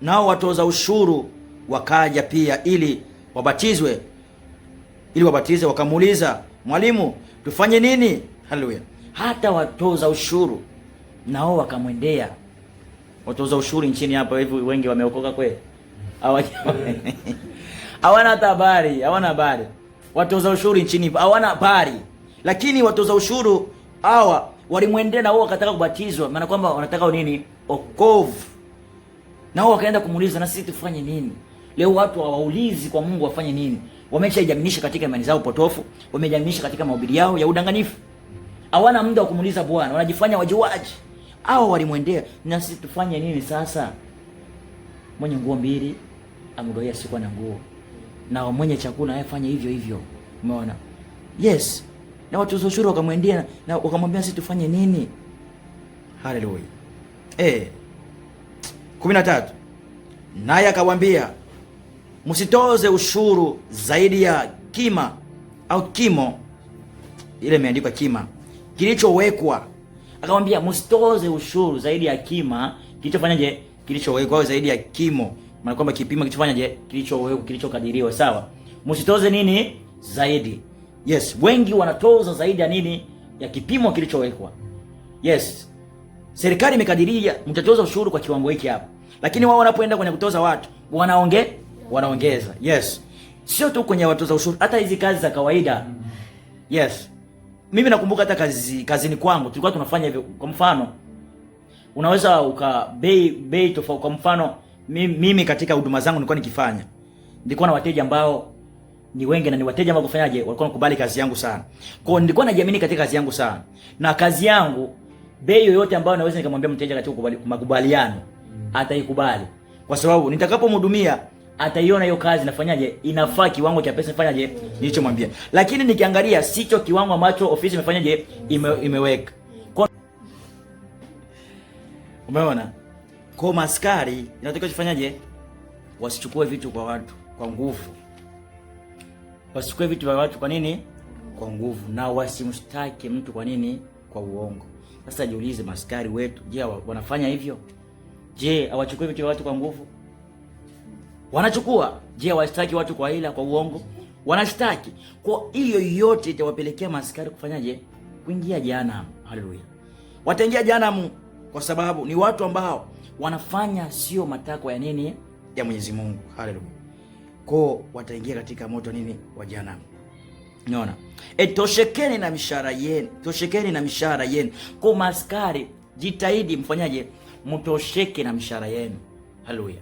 nao watoza ushuru wakaja pia ili wabatizwe, wakamuuliza, mwalimu, tufanye nini? Haleluya. Hata watoza ushuru nao wakamwendea. Watoza ushuru nchini hapa hivi wengi wameokoka kweli? Hawana habari. Watoza ushuru nchini hawana habari. Lakini watoza ushuru hawa walimwendea na wao wakataka kubatizwa, maana kwamba wanataka nini? Okovu. Na wao wakaenda kumuuliza, na sisi tufanye nini? Leo watu hawaulizi kwa Mungu wafanye nini. Wameshajaminisha katika imani zao potofu, wamejaminisha katika mahubiri yao ya udanganyifu. Hawana muda wa kumuuliza Bwana, wanajifanya wajuaji. Hao walimwendea, na sisi tufanye nini sasa? Mwenye nguo 2 amgawie sikuwa na nguo, na mwenye chakula afanye hivyo hivyo. Umeona? Yes. Na watoza ushuru wakamwendea na wakamwambia, sisi tufanye nini? Haleluya. 13, naye akawaambia, msitoze ushuru zaidi ya kima au kimo, ile imeandikwa kima, kilichowekwa. Akamwambia msitoze ushuru zaidi ya kima kilichofanyaje? Kilichowekwa, zaidi ya kimo, maana kwamba kipimo kilichofanyaje? Kilichowekwa, kilichokadiriwa. Sawa. Msitoze nini? Zaidi. Yes, wengi wanatoza zaidi ya nini? Ya kipimo kilichowekwa. Yes. Serikali imekadiria mtatoza ushuru kwa kiwango hiki hapa. Lakini wao wanapoenda kwenye kutoza watu, wanaongeza. Yes. Sio tu kwenye watoza ushuru, hata hizi kazi za kawaida. Yes. Mimi nakumbuka hata kazini kwangu tulikuwa tunafanya hivyo. Kwa mfano, unaweza bei tofauti. Kwa mfano, mimi katika huduma zangu nilikuwa nikifanya, nilikuwa na wateja ambao ni wengi, na ni wateja ambao kufanyaje? Walikuwa nakubali kazi yangu sana. Kwa hiyo nilikuwa najiamini katika kazi yangu sana. Na kazi yangu, bei yoyote ambayo naweza nikamwambia mteja katika makubaliano, ataikubali. Kwa sababu nitakapomhudumia ataiona hiyo kazi nafanyaje? Inafaa kiwango cha pesa fanyaje? Nilichomwambia. Lakini nikiangalia sicho kiwango ambacho ofisi imefanyaje? Imeweka. Umeona? Kwa maskari inatakiwa jifanyaje? Wasichukue vitu kwa watu kwa nguvu. Wasichukue vitu vya watu kwa nini? Kwa nguvu. Na wasimshtaki mtu kwa nini? Kwa uongo. Sasa jiulize, maskari wetu, je, wanafanya hivyo? Je, hawachukui vitu vya watu kwa nguvu? Wanachukua. Je, hawashtaki watu kwa ila, kwa uongo? Wanashtaki. Kwa hiyo yote itawapelekea maskari kufanyaje? Kuingia jehanamu. Haleluya. Wataingia jehanamu kwa sababu ni watu ambao wanafanya sio matakwa ya nini? Ya Mwenyezi Mungu. Haleluya. Kwa wataingia katika moto nini? Wa jehanamu. Unaona? Toshekeni na mishahara yenu. Toshekeni na mishahara yenu. Kwa maskari, jitahidi mfanyaje? Mtosheke na mishahara yenu. Haleluya.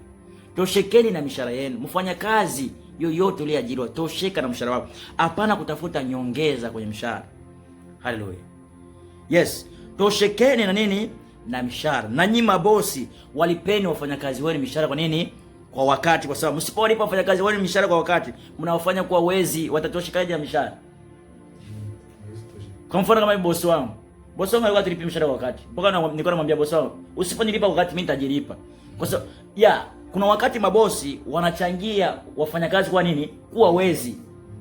Toshekeni na mishahara yenu. Mfanya kazi yoyote uliyeajiriwa, tosheka na mshahara wako. Hapana kutafuta nyongeza kwenye mshahara. Haleluya. Yes, toshekeni na nini? Na mishahara. Na nyinyi mabosi, walipeni wafanyakazi wenu mishahara kwa nini? Kwa wakati, kwa sababu msipowalipa wafanyakazi wenu mishahara kwa wakati, mnawafanya kuwa wezi, watatoshekaje na mishahara? Kwa mfano kama bosi wangu. Bosi wangu alikuwa atilipa mshahara kwa wakati. Mpaka nilikuwa namwambia bosi wangu, usiponilipa kwa wakati mimi nitajilipa. Kwa sababu kuna wakati mabosi wanachangia wafanyakazi kwa nini? Kuwa wezi.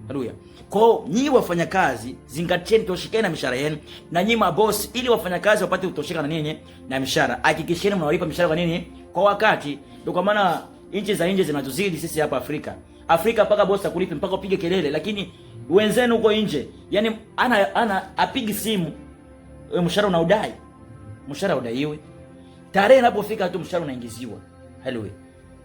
Haleluya. Kwa nyinyi wafanyakazi, zingatieni toshekeni na mishahara yenu, na nyinyi mabosi, ili wafanyakazi wapate kutosheka na nini? Na mishahara. Hakikisheni mnawalipa mishahara kwa nini? Kwa wakati. Ndio kwa maana nchi za nje zinatuzidi sisi hapa Afrika. Afrika mpaka bosi akulipe mpaka upige kelele, lakini wenzenu huko nje, yani apigi simu, mshahara unaudai. Mshahara udaiwe. Tarehe inapofika tu mshahara unaingiziwa. Haleluya.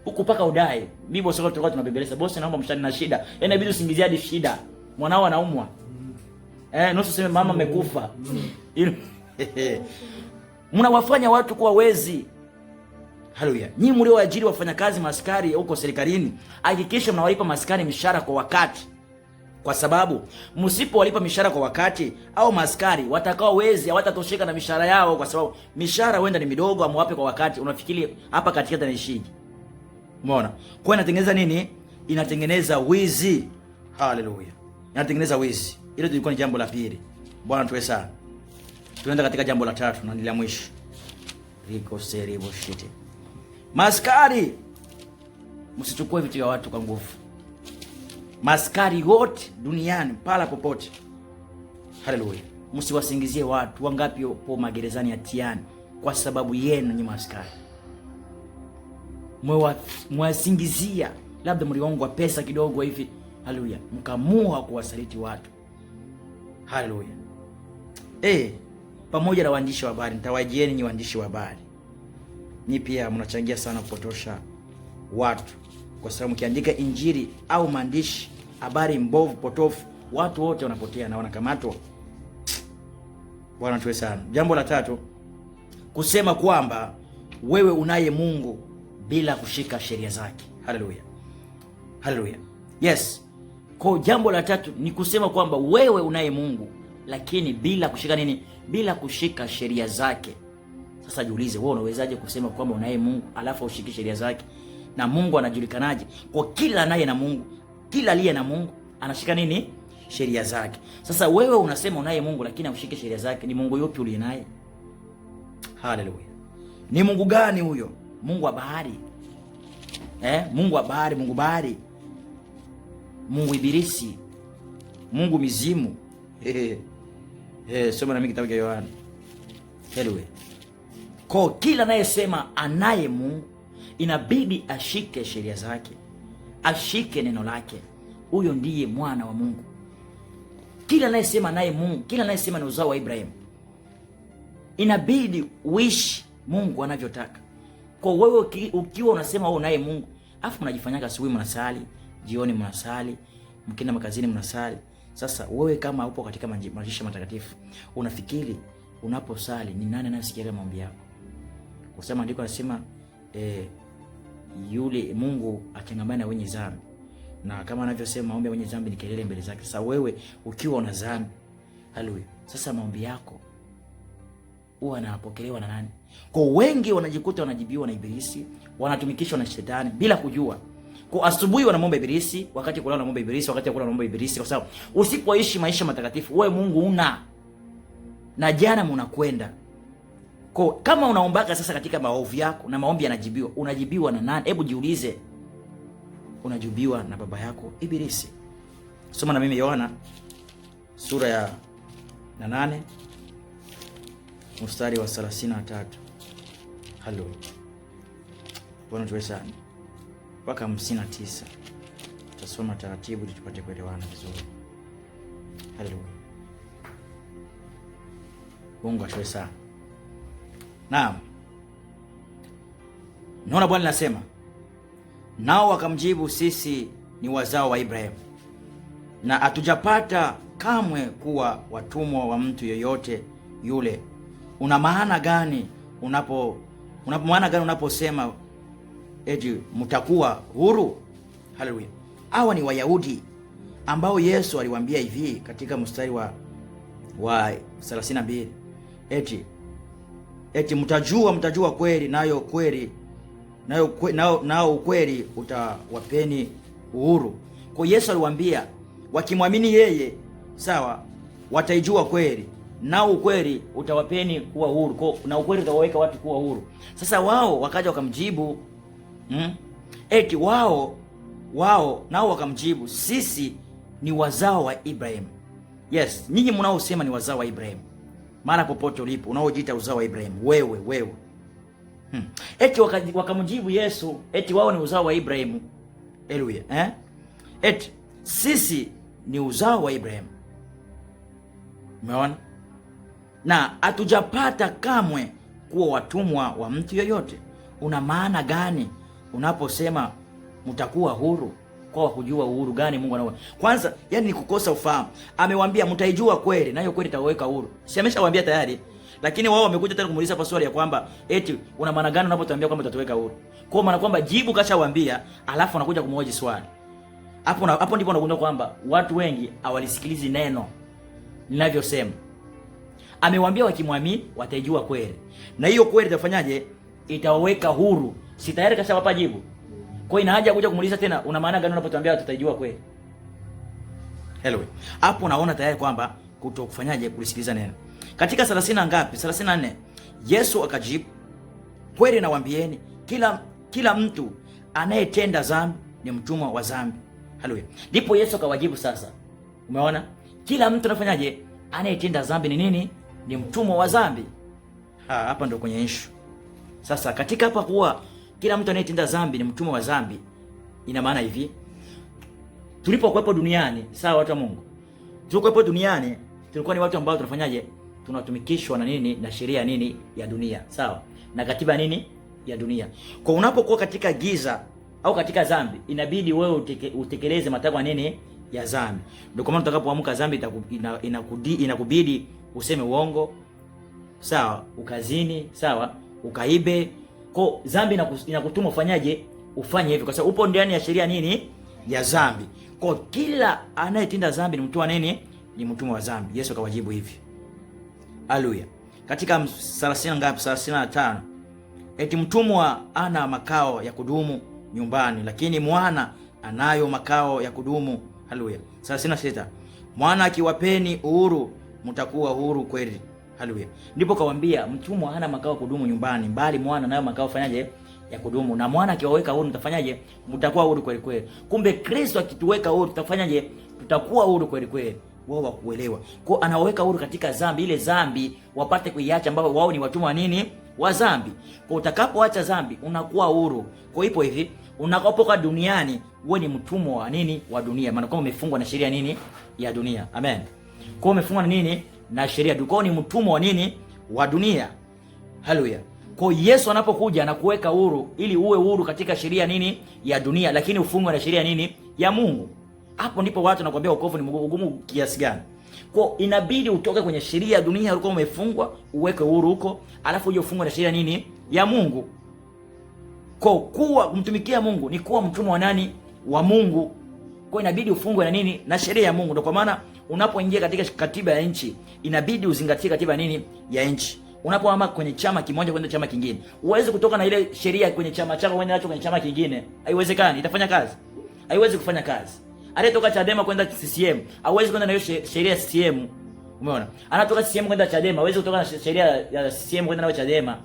Huko paka udai. Mimi bosi wangu tulikuwa tunabebeleza, bosi naomba mshahara na shida. Yaani inabidi usingizie hadi shida. Mwanao anaumwa. Nusu sema mama amekufa. Mnawafanya watu kuwa wezi. Haleluya. Nyinyi mlioajiri wafanyakazi maskari huko serikalini, hakikisha mnawalipa maskari mishahara kwa wakati. Kwa sababu msipowalipa mishahara kwa wakati, au maskari watakao wezi hawatatosheka na mishahara yao, kwa sababu mishahara huenda ni midogo, amwape kwa wakati. Unafikiri hapa katikati anaishije? Umeona? Kwa inatengeneza nini? Inatengeneza wizi. Haleluya. Inatengeneza wizi. Hilo lilikuwa ni jambo la pili. Bwana tuwe sana. Tunaenda katika jambo la tatu na ni la mwisho. Riko seribo shite. Maskari, msichukue vitu vya watu kwa nguvu. Maskari wote duniani pala popote. Haleluya. Msiwasingizie watu. Wangapi po magerezani ya tiani kwa sababu yenu nyinyi maskari? Mwasingizia labda mliongwa pesa kidogo hivi. Haleluya. Mkamua kuwasaliti watu. Haleluya. Pamoja na waandishi wa habari, nitawajieni nyinyi waandishi wa habari. Ni pia mnachangia sana kupotosha watu, kwa sababu mkiandika injili au maandishi habari mbovu potofu, watu wote wanapotea na wanakamatwa. Bwana tuwe sana. Jambo la tatu, kusema kwamba wewe unaye Mungu bila kushika sheria zake. Haleluya. Haleluya. Yes. Kwa jambo la tatu ni kusema kwamba wewe unaye Mungu lakini bila kushika nini? Bila kushika sheria zake. Sasa jiulize, wewe unawezaje kusema kwamba unaye Mungu alafu ushike sheria zake? Na Mungu anajulikanaje? Kwa kila anaye na Mungu, kila aliye na Mungu anashika nini? Sheria zake. Sasa wewe unasema unaye Mungu lakini ushike sheria zake, ni Mungu yupi uliye naye? Haleluya. Ni Mungu gani huyo? Mungu wa bahari? Mungu wa bahari, Mungu bahari, Mungu ibilisi, Mungu mizimu. Soma na mimi kitabu cha Yohana. Haleluya. Kwa kila anayesema anaye Mungu inabidi ashike sheria zake, ashike neno lake. Huyo ndiye mwana wa Mungu. Kila anayesema anaye Mungu, kila anayesema ni uzao wa Ibrahim, inabidi uishi Mungu anavyotaka. Kwa wewe ukiwa unasema wewe unaye Mungu, afu mnajifanyaga asubuhi mnasali, jioni mnasali, mkienda makazini mnasali. Sasa wewe kama upo katika maisha matakatifu, unafikiri unaposali ni nani anayesikia maombi yako? Kwa sababu andiko nasema yule Mungu atengamana na wenye dhambi, na kama anavyosema maombi ya wenye dhambi ni kelele mbele zake. Sasa wewe ukiwa una dhambi, haleluya, sasa maombi yako huwa yanapokelewa na nani? Kwa wengi wanajikuta wanajibiwa na ibilisi, wanatumikishwa na shetani bila kujua. Kwa asubuhi wanamwomba ibilisi, wakati kulala wanamwomba ibilisi, wakati kula wanamwomba ibilisi, kwa sababu usipoishi maisha matakatifu wewe Mungu una. Na jana mnakwenda Kwa kama unaombaka sasa katika maovu yako na maombi yanajibiwa, unajibiwa na nani? Hebu jiulize. Unajibiwa na baba yako Ibilisi. Soma na mimi Yohana sura ya 8 mstari wa 33. Halo. Bwana tuwe sana. Mpaka 59. Tutasoma taratibu tupate kuelewana vizuri. Haleluya. Mungu atuwe sana. Naam. Naona Bwana anasema, nao wakamjibu, sisi ni wazao wa Ibrahimu na hatujapata kamwe kuwa watumwa wa mtu yoyote yule. Una maana gani unaposema eti mtakuwa huru? Haleluya. Hawa ni Wayahudi ambao Yesu aliwaambia hivi katika mstari wa 32, eti mtajua kweli, nao ukweli utawapeni uhuru. Kwa Yesu aliwaambia wakimwamini yeye, sawa, wataijua kweli, nao ukweli utawapeni kuwa huru. Na ukweli utawaweka watu kuwa huru. Sasa wao wakaja wakamjibu, eti wao nao wakamjibu, sisi ni wazao wa Ibrahim. Yes, nyinyi mnaosema ni wazao wa Ibrahim, mara popote ulipo unaojiita uzao wa Ibrahim, wewe eti wakamjibu Yesu, eti wao ni uzao wa Ibrahim. Haleluya. Eti sisi ni uzao wa Ibrahim. Umeona? Na hatujapata kamwe kuwa watumwa wa mtu yoyote. Una maana gani unaposema mtakuwa huru? Kwa kujua uhuru gani Mungu anaona? Kwanza, yani ni kukosa ufahamu. Amewaambia mtaijua kweli, na hiyo kweli itawaweka huru. Si ameshawaambia tayari? Lakini wao wamekuja tena kumuuliza kwa swali ya kwamba eti una maana gani unapotuambia kwamba tutaweka huru? Kwa maana kwamba jibu kashawaambia, alafu anakuja kumhoji swali. Hapo ndipo unagundua kwamba watu wengi hawalisikilizi neno ninavyosema. Amewaambia wakimwamini wataijua kweli, na hiyo kweli itafanyaje? Itawaweka huru. Si tayari kashawapa jibu? Kwa ina haja kuja kumuuliza tena, una maana gani unapotuambia tutaijua kweli? Hello. Hapo unaona tayari kwamba kutokufanyaje kulisikiliza neno. Katika 30 ngapi? 34. Yesu akajibu, kweli nawaambieni, kila mtu anayetenda dhambi ni mtumwa wa dhambi. Haleluya. Ndipo Yesu akawajibu sasa. Umeona? Kila mtu anafanyaje? Anayetenda dhambi ni nini? Ni mtumwa wa dhambi. Hapa ndio kwenye issue. Sasa katika hapa kuwa kila mtu anayetenda dhambi ni mtumwa wa dhambi, ina maana hivi. Tulipokuwepo duniani, sawa watu wa Mungu. Tulipokuwepo duniani, tulikuwa ni watu ambao tunafanyaje? Tunatumikishwa na nini? Na sheria nini? Ya dunia. Sawa? Na katiba nini? Ya dunia. Kwa unapokuwa katika giza au katika dhambi, inabidi wewe utekeleze matakwa nini? Ya dhambi. Ndio kwa maana utakapoamka dhambi inakubidi useme uongo, sawa, ukazini, sawa, ukaibe. Kwa dhambi inakutuma ufanyaje? Ufanye hivyo kwa sababu upo ndani ya sheria nini? Ya dhambi. Kwa kila anayetenda dhambi ni mtumwa nini? Ni mtumwa wa dhambi. Yesu akawajibu hivi. Haleluya. Katika 30 ngapi? 35. Eti mtumwa ana makao ya kudumu nyumbani, lakini mwana anayo makao ya kudumu. Haleluya. 36. Mwana akiwapeni uhuru, mtakuwa huru kweli. Haleluya. Ndipo kawaambia mtumwa hana makao ya kudumu nyumbani, bali mwana nayo makao fanyaje? Ya kudumu. Na mwana akiwaweka huru mtafanyaje? Mtakuwa huru kweli kweli. Kumbe Kristo akituweka huru tutafanyaje? Tutakuwa huru kweli kweli. Wao wakuelewa. Kwa anawaweka huru katika dhambi, ile dhambi wapate kuiacha, ambao wao ni watumwa nini? Wa dhambi. Kwa utakapoacha dhambi unakuwa huru. Kwa hiyo hivi unapotoka duniani wewe ni mtumwa wa nini? Wa dunia. Maana kama umefungwa na sheria nini? Ya dunia. Amen. Kwa umefungwa na nini? Na sheria. Dukao ni mtumwa wa nini? Wa dunia. Haleluya. Kwa Yesu anapokuja na kuweka huru ili uwe huru katika sheria nini? Ya dunia, lakini ufungwe na sheria nini? Ya Mungu. Hapo ndipo watu wanakuambia wokovu ni mgumu kiasi gani. Kwa inabidi utoke kwenye sheria ya dunia ulikuwa umefungwa, uweke huru huko, alafu uje ufungwe na sheria nini? Ya Mungu. Kwa kuwa mtumikia Mungu ni kuwa mtumwa wa nani? Wa Mungu. Kwa inabidi ufungwe na nini? Na sheria ya Mungu. Ndio kwa maana unapoingia katika katiba ya nchi, inabidi uzingatie katiba ya nini? Ya nchi. Unapohama kwenye chama kimoja kwenda chama kingine, uweze kutoka na ile sheria kwenye chama chako kwenda nacho kwenye chama kingine. Haiwezekani. Itafanya kazi? Haiwezi kufanya kazi. Aliyetoka Chadema kwenda CCM, hauwezi kwenda na hiyo sheria ya CCM. Umeona? Anatoka CCM kwenda Chadema, hawezi kutoka na sheria ya CCM kwenda nayo Chadema.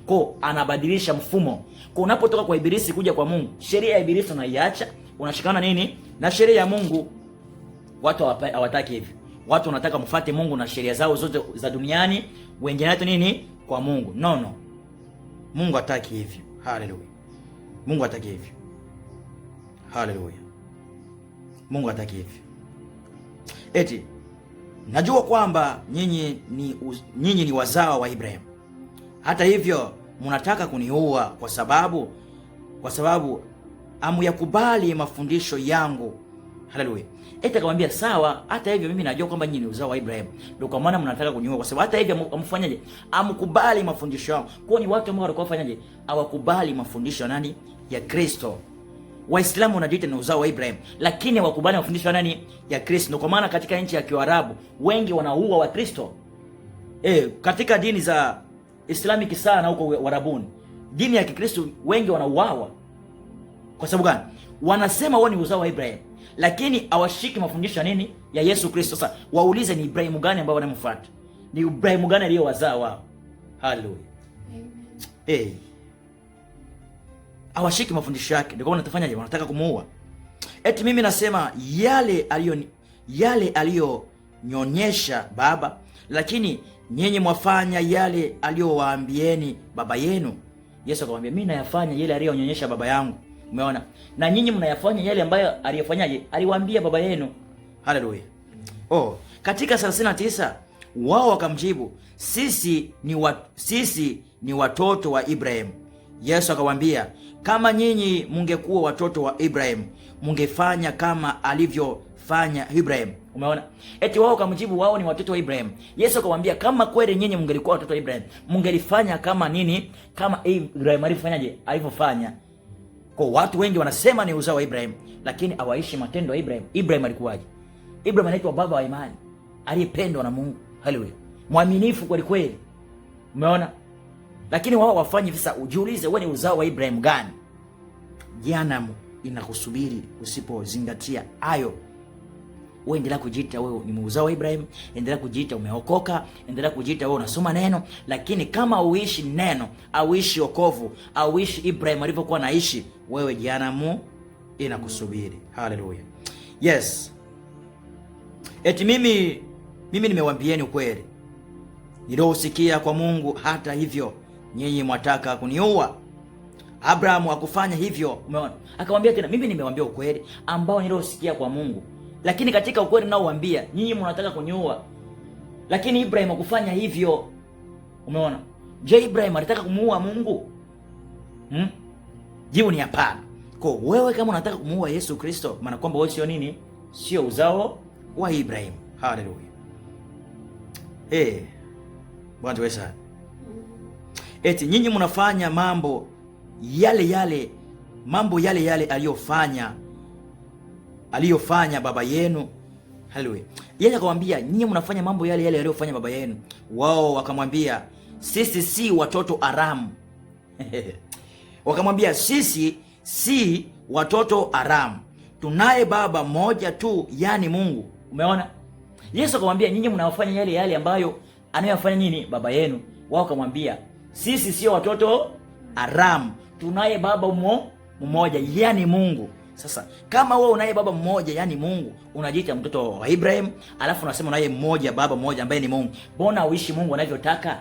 Kwa anabadilisha mfumo. Kwa unapotoka kwa ibilisi kuja kwa Mungu, sheria ya ibilisi unaiacha, unashikana nini? Na sheria ya Mungu. Watu hawataki hivi. Watu wanataka mfuate Mungu na sheria zao zote za duniani, wengine hata nini kwa Mungu. No. Mungu hataki hivyo. Haleluya. Mungu hataki hivyo. Haleluya. Mungu hataki hivyo. Eti najua kwamba nyinyi ni wazao wa Ibrahim. Hata hivyo mnataka kuniua kwa sababu hamuyakubali mafundisho yangu. Haleluya. Eti akamwambia sawa, hata hivyo mimi najua kwamba nyinyi ni uzao wa Ibrahim. Ndio kwa maana mnataka kuniua kwa sababu hata hivyo amfanyaje? Amkubali mafundisho yangu. Kwa ni watu ambao walikuwa wafanyaje? Hawakubali mafundisho nani? Ya Kristo. Waislamu wanajiita ni uzao wa Ibrahim, lakini hawakubali mafundisho ya nani? Ya Kristo. Ndio kwa maana katika nchi ya Kiarabu wengi wanaua wa Kristo. Katika dini za Islamic sana huko Warabuni, dini ya Kikristo wengi wanauawa. Kwa sababu gani? Wanasema wao ni uzao wa Ibrahim, lakini hawashiki mafundisho ya nini? Ya Yesu Kristo. Sasa waulize ni Ibrahim gani ambao wanamfuata? Ni Ibrahim gani aliyo wazao wao? Haleluya. Hawashiki mafundisho yake. Ndio wanatafanyaje? Wanataka kumuua. Eti mimi nasema yale aliyonyonyesha baba, lakini nyinyi mwafanya yale aliyowaambieni baba yenu. Yesu akamwambia mimi nayafanya yale aliyonyonyesha baba yangu. Umeona? Na nyinyi mnayafanya yale ambayo aliyofanyaje? Aliwaambia baba yenu. Haleluya. Katika 39 wao wakamjibu, sisi ni watoto wa Ibrahim. Yesu akamwambia, kama nyinyi mungekuwa watoto wa Ibrahim, mungefanya kama alivyofanya Ibrahim. Umeona? Eti wao kamjibu wao ni watoto wa Ibrahim. Yesu akamwambia kama kweli nyinyi mungelikuwa watoto wa Ibrahim, mungelifanya kama nini? Kama Ibrahim alifanyaje? Alivyofanya. Kwa watu wengi wanasema ni uzao wa Ibrahim, lakini hawaishi matendo ya Ibrahim. Ibrahim alikuwaje? Ibrahim anaitwa baba wa imani, aliyependwa na Mungu. Haleluya. Mwaminifu kweli kweli. Umeona? Lakini wao wafanyi visa. Ujiulize wewe ni uzao wa Ibrahim gani? Jehanamu inakusubiri usipozingatia hayo. Wewe endelea kujiita wewe ni uzao wa Ibrahim, endelea kujiita umeokoka, endelea kujiita wewe unasoma neno, lakini kama uishi neno, auishi wokovu, auishi Ibrahim alivyokuwa naishi, wewe jehanamu inakusubiri. Haleluya. Yes. Eti mimi nimewaambieni ukweli niliosikia kwa Mungu, hata hivyo nyinyi mwataka kuniua. Abraham hakufanya hivyo. Umeona? Akamwambia tena mimi nimewaambia ukweli ambao niliosikia kwa Mungu, lakini katika ukweli naowaambia nyinyi mnataka kuniua. Lakini Ibrahim hakufanya hivyo. Umeona? Je, Ibrahim alitaka kumuua Mungu? Jibu ni hapana. Kwa wewe kama unataka kumuua Yesu Kristo, maana kwamba wewe sio nini? Sio uzao wa Ibrahim. Haleluya. Bwana tuwe sana. Eti nyinyi mnafanya mambo yale aliyofanya baba yenu. Haleluya. Yeye akamwambia nyinyi mnafanya mambo yale aliyofanya baba yenu. Wao wakamwambia sisi si watoto haramu. Wakamwambia sisi si watoto haramu, tunaye baba mmoja tu, yani Mungu. Umeona? Yesu akamwambia nyinyi mnafanya yale ambayo anayofanya nini baba yenu. Wao akamwambia sisi sio watoto haramu, tunaye baba mmoja, yani Mungu. Sasa kama wewe unaye baba mmoja yani Mungu, unajiita mtoto wa Ibrahim, alafu unasema unaye mmoja baba mmoja ambaye ni Mungu, mbona uishi Mungu anavyotaka?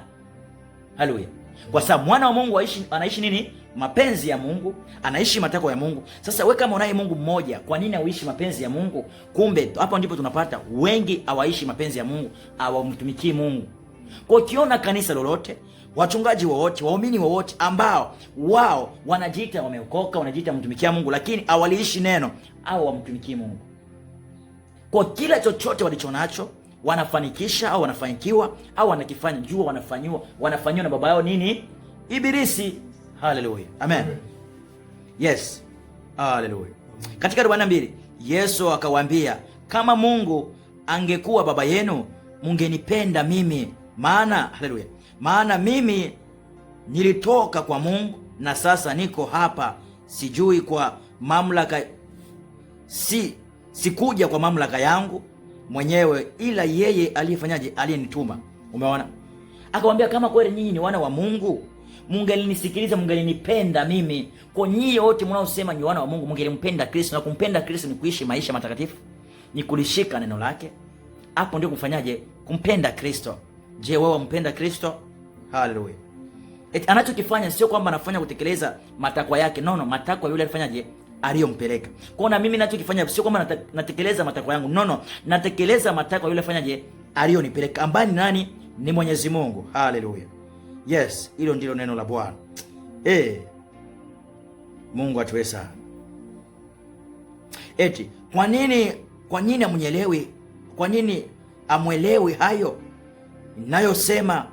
Haleluya. Kwa sababu mwana wa Mungu anaishi nini? Mapenzi ya Mungu, anaishi matakwa ya Mungu. Sasa wewe kama unaye Mungu mmoja, kwa nini hauishi mapenzi ya Mungu? Kumbe hapo ndipo tunapata wengi hawaishi mapenzi ya Mungu, hawamtumikii Mungu. Kwa ukiona kanisa lolote, wachungaji wowote, waumini wowote ambao wao wanajiita wameokoka, wanajiita mtumikia Mungu, lakini hawaliishi neno, au wamtumikii Mungu. Kwa kila chochote walichonacho wanafanikisha au wanafanikiwa au wanakifanya, jua wanafanywa na baba yao nini? Ibilisi. Haleluya. Amen. Yes. Haleluya. Katika 42 Yesu akawaambia, kama Mungu angekuwa baba yenu, mungenipenda mimi, maana mimi nilitoka kwa Mungu na sasa niko hapa. Sijui kwa mamlaka, sikuja kwa mamlaka yangu, mwenyewe, ila yeye aliyefanyaje? Aliyenituma. Umeona? Akamwambia kama kweli nyinyi ni wana wa Mungu, mungelinisikiliza, mungelinipenda mimi. Kwa nyinyi wote mnaosema ni wana wa Mungu, mungelimpenda Kristo, na kumpenda Kristo ni kuishi maisha matakatifu, ni kulishika neno lake. Hapo ndio kufanyaje? Kumpenda Kristo. Je, wewe umpenda Kristo? Haleluya. Anachokifanya sio kwamba anafanya kutekeleza matakwa yake, no, matakwa yule alifanyaje? Aliyompeleka. Kwa na mimi ninachokifanya sio kwamba natekeleza matakwa yangu, no, natekeleza matakwa yule afanyaje? Aliyonipeleka, ambaye ni nani? Ni Mwenyezi Mungu. Haleluya. Yes, hilo ndilo neno la Bwana. Mungu atuwe sana. Kwa nini amuelewi? Kwa nini amwelewi hayo ninayosema?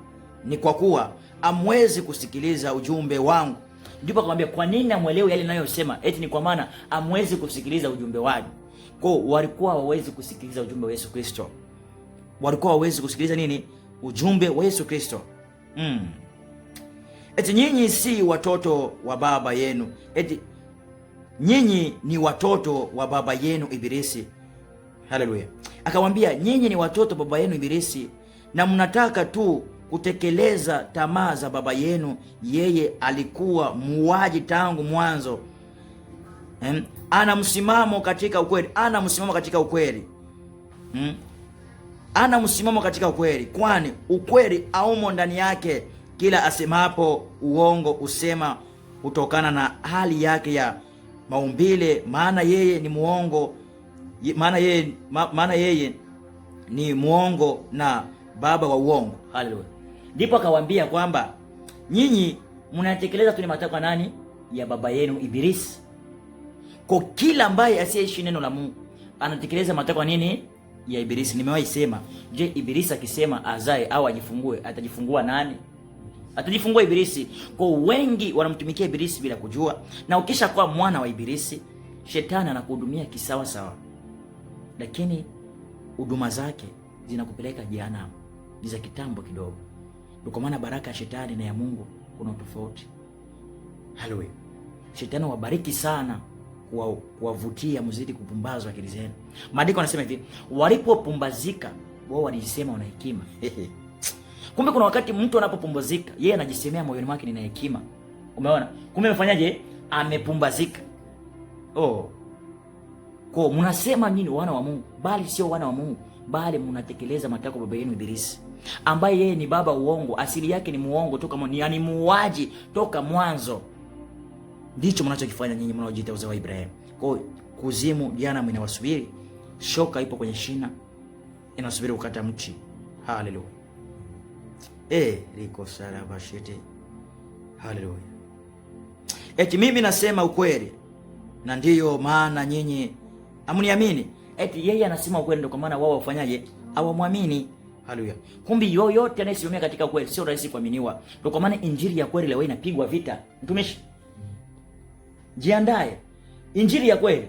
Ni kwa kuwa amwezi kusikiliza ujumbe wangu. Ndipo akamwambia kwa nini amwelewi yale ninayosema? Ni kwa maana amwezi kusikiliza ujumbe wangu. Kwa walikuwa hawawezi kusikiliza ujumbe wa Yesu Kristo. Walikuwa hawawezi kusikiliza nini? Ujumbe wa Yesu Kristo. Nyinyi si watoto wa baba yenu. Nyinyi ni watoto wa baba yenu Ibilisi. Haleluya. Akamwambia nyinyi ni watoto baba yenu Ibilisi, na mnataka tu kutekeleza tamaa za baba yenu. Yeye alikuwa muuaji tangu mwanzo. Ana msimamo katika ukweli. Ana msimamo katika ukweli. Ana msimamo katika ukweli, kwani ukweli haumo ndani yake. Kila asemapo uongo usema kutokana na hali yake ya maumbile, maana yeye ni muongo. Maana yeye ni muongo na baba wa uongo. Haleluya. Ndipo akawaambia kwamba nyinyi mnatekeleza tu matakwa nani? Ya baba yenu Ibilisi. Kwa kila ambaye asiyeishi neno la Mungu anatekeleza matakwa nini? Ya Ibilisi. Nimewahi sema, je, Ibilisi akisema azae au ajifungue, atajifungua nani? Atajifungua Ibilisi. Kwa wengi wanamtumikia Ibilisi bila kujua, na ukisha kuwa mwana wa Ibilisi, shetani anakuhudumia kisawa sawa, lakini huduma zake zinakupeleka jehanamu, ni za kitambo kidogo. Ndio kwa maana baraka ya shetani na ya Mungu kuna tofauti. Haleluya. Shetani wabariki sana kuwavutia mzidi kupumbazwa akili zenu. Maandiko yanasema hivi, walipopumbazika wao walijisema wana hekima. Kumbe kuna wakati mtu anapopumbazika, yeye anajisemea moyoni mwake nina hekima. Umeona? Kumbe amefanyaje? Amepumbazika. Kwa mnasema nyinyi wana wa Mungu, bali sio wana wa Mungu, bali mnatekeleza matakwa baba yenu Ibilisi, ambaye yeye ni baba uongo. Asili yake ni muongo toka yani muuaji toka mwanzo. Ndicho mnachokifanya nyinyi mnaojiita uzao wa Ibrahimu. Kwa kuzimu jana inawasubiri, shoka ipo kwenye shina inasubiri kukata mti. Haleluya. Liko salaba shete. Haleluya. Mimi nasema ukweli, na ndiyo maana nyinyi hamniamini. Yeye anasema ukweli, ndio kwa maana wao wafanyaje? Hawamwamini. Haleluya. Kumbe yoyote anayesimamia katika ukweli sio rahisi kuaminiwa. Ndio kwa maana injili ya kweli leo inapigwa vita. Mtumishi, jiandae. Injili ya kweli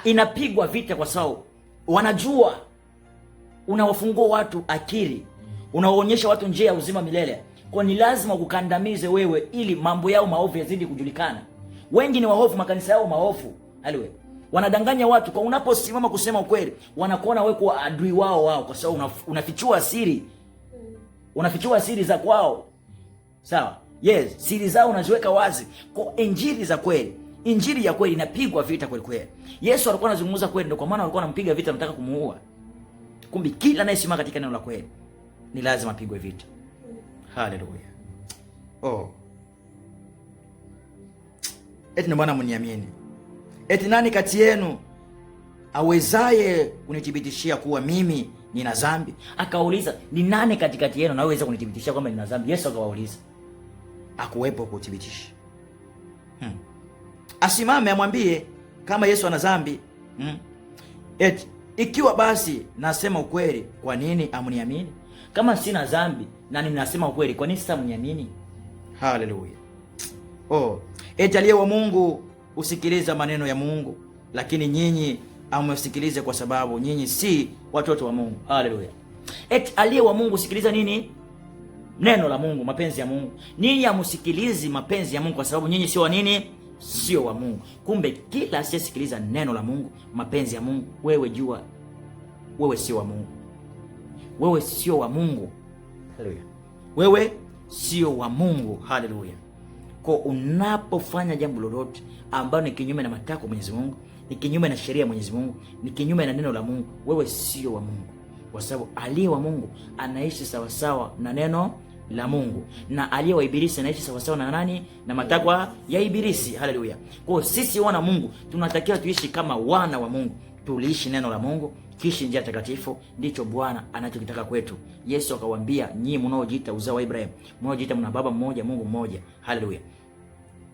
inapigwa vita kwa sababu wanajua unawafungua watu akili, unawaonyesha watu njia ya uzima milele. Kwa ni lazima kukandamize wewe ili mambo yao maovu yazidi kujulikana. Wengi ni waovu, makanisa yao maovu. Haleluya. Wanadanganya watu. Kwa unaposimama kusema ukweli, wanakuona wewe kuwa adui wao kwa sababu unafichua siri. Unafichua siri za kwao. Sawa? Yes, siri zao unaziweka wazi. Kwa injili za kweli, injili ya kweli inapigwa vita kweli kweli. Yesu alikuwa anazungumza kweli, ndio kwa maana walikuwa wanampiga vita, wanataka kumuua. Kumbe kila anayesimama katika neno la kweli ni lazima apigwe vita. Haleluya. Ndio maana mniamini. Nani kati yenu awezaye kunithibitishia kuwa mimi nina dhambi? Akauliza, ni nani katikati yenu anaweza kunithibitishia kwamba nina dhambi? Yesu akawauliza. Akuwepo kuthibitisha. Asimame amwambie kama Yesu ana dhambi. Ikiwa basi nasema ukweli, kwa nini amniamini? Kama sina dhambi na ninasema ukweli, kwa nini sasa mniamini? Haleluya. Aliye wa Mungu usikiliza maneno ya Mungu, lakini nyinyi amsikilize kwa sababu nyinyi si watoto wa Mungu. Haleluya. Aliye wa Mungu usikiliza nini? Neno la Mungu, mapenzi ya Mungu. Nyinyi amsikilizi mapenzi ya Mungu kwa sababu nyinyi sio wa nini? Sio wa Mungu. Kumbe kila asiyesikiliza neno la Mungu, mapenzi ya Mungu, wewe jua wewe sio wa Mungu. Wewe sio wa Mungu. Haleluya. Wewe sio wa Mungu. Haleluya. Kwa unapofanya jambo lolote ambalo ni kinyume na matakwa ya Mwenyezi Mungu, ni kinyume na sheria ya Mwenyezi Mungu, ni kinyume na neno la Mungu, wewe sio wa Mungu. Kwa sababu aliye wa Mungu anaishi sawasawa na neno la Mungu, na aliye wa Ibilisi anaishi sawasawa na nani? Na matakwa ya Ibilisi. Haleluya. Kwa sisi wana Mungu tunatakiwa tuishi kama wana wa Mungu, tuliishi neno la Mungu, kishi njia takatifu. Ndicho Bwana anachokitaka kwetu. Yesu akawaambia, nyinyi mnaojiita uzao wa Ibrahim, mnaojiita mna baba mmoja, Mungu mmoja. Haleluya.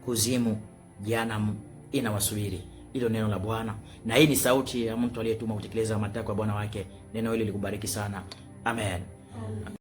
Kuzimu, jehanamu inawasubiri. Hilo neno la Bwana, na hii ni sauti ya mtu aliyetuma kutekeleza matakwa ya Bwana wake. Neno hili likubariki sana. Amen.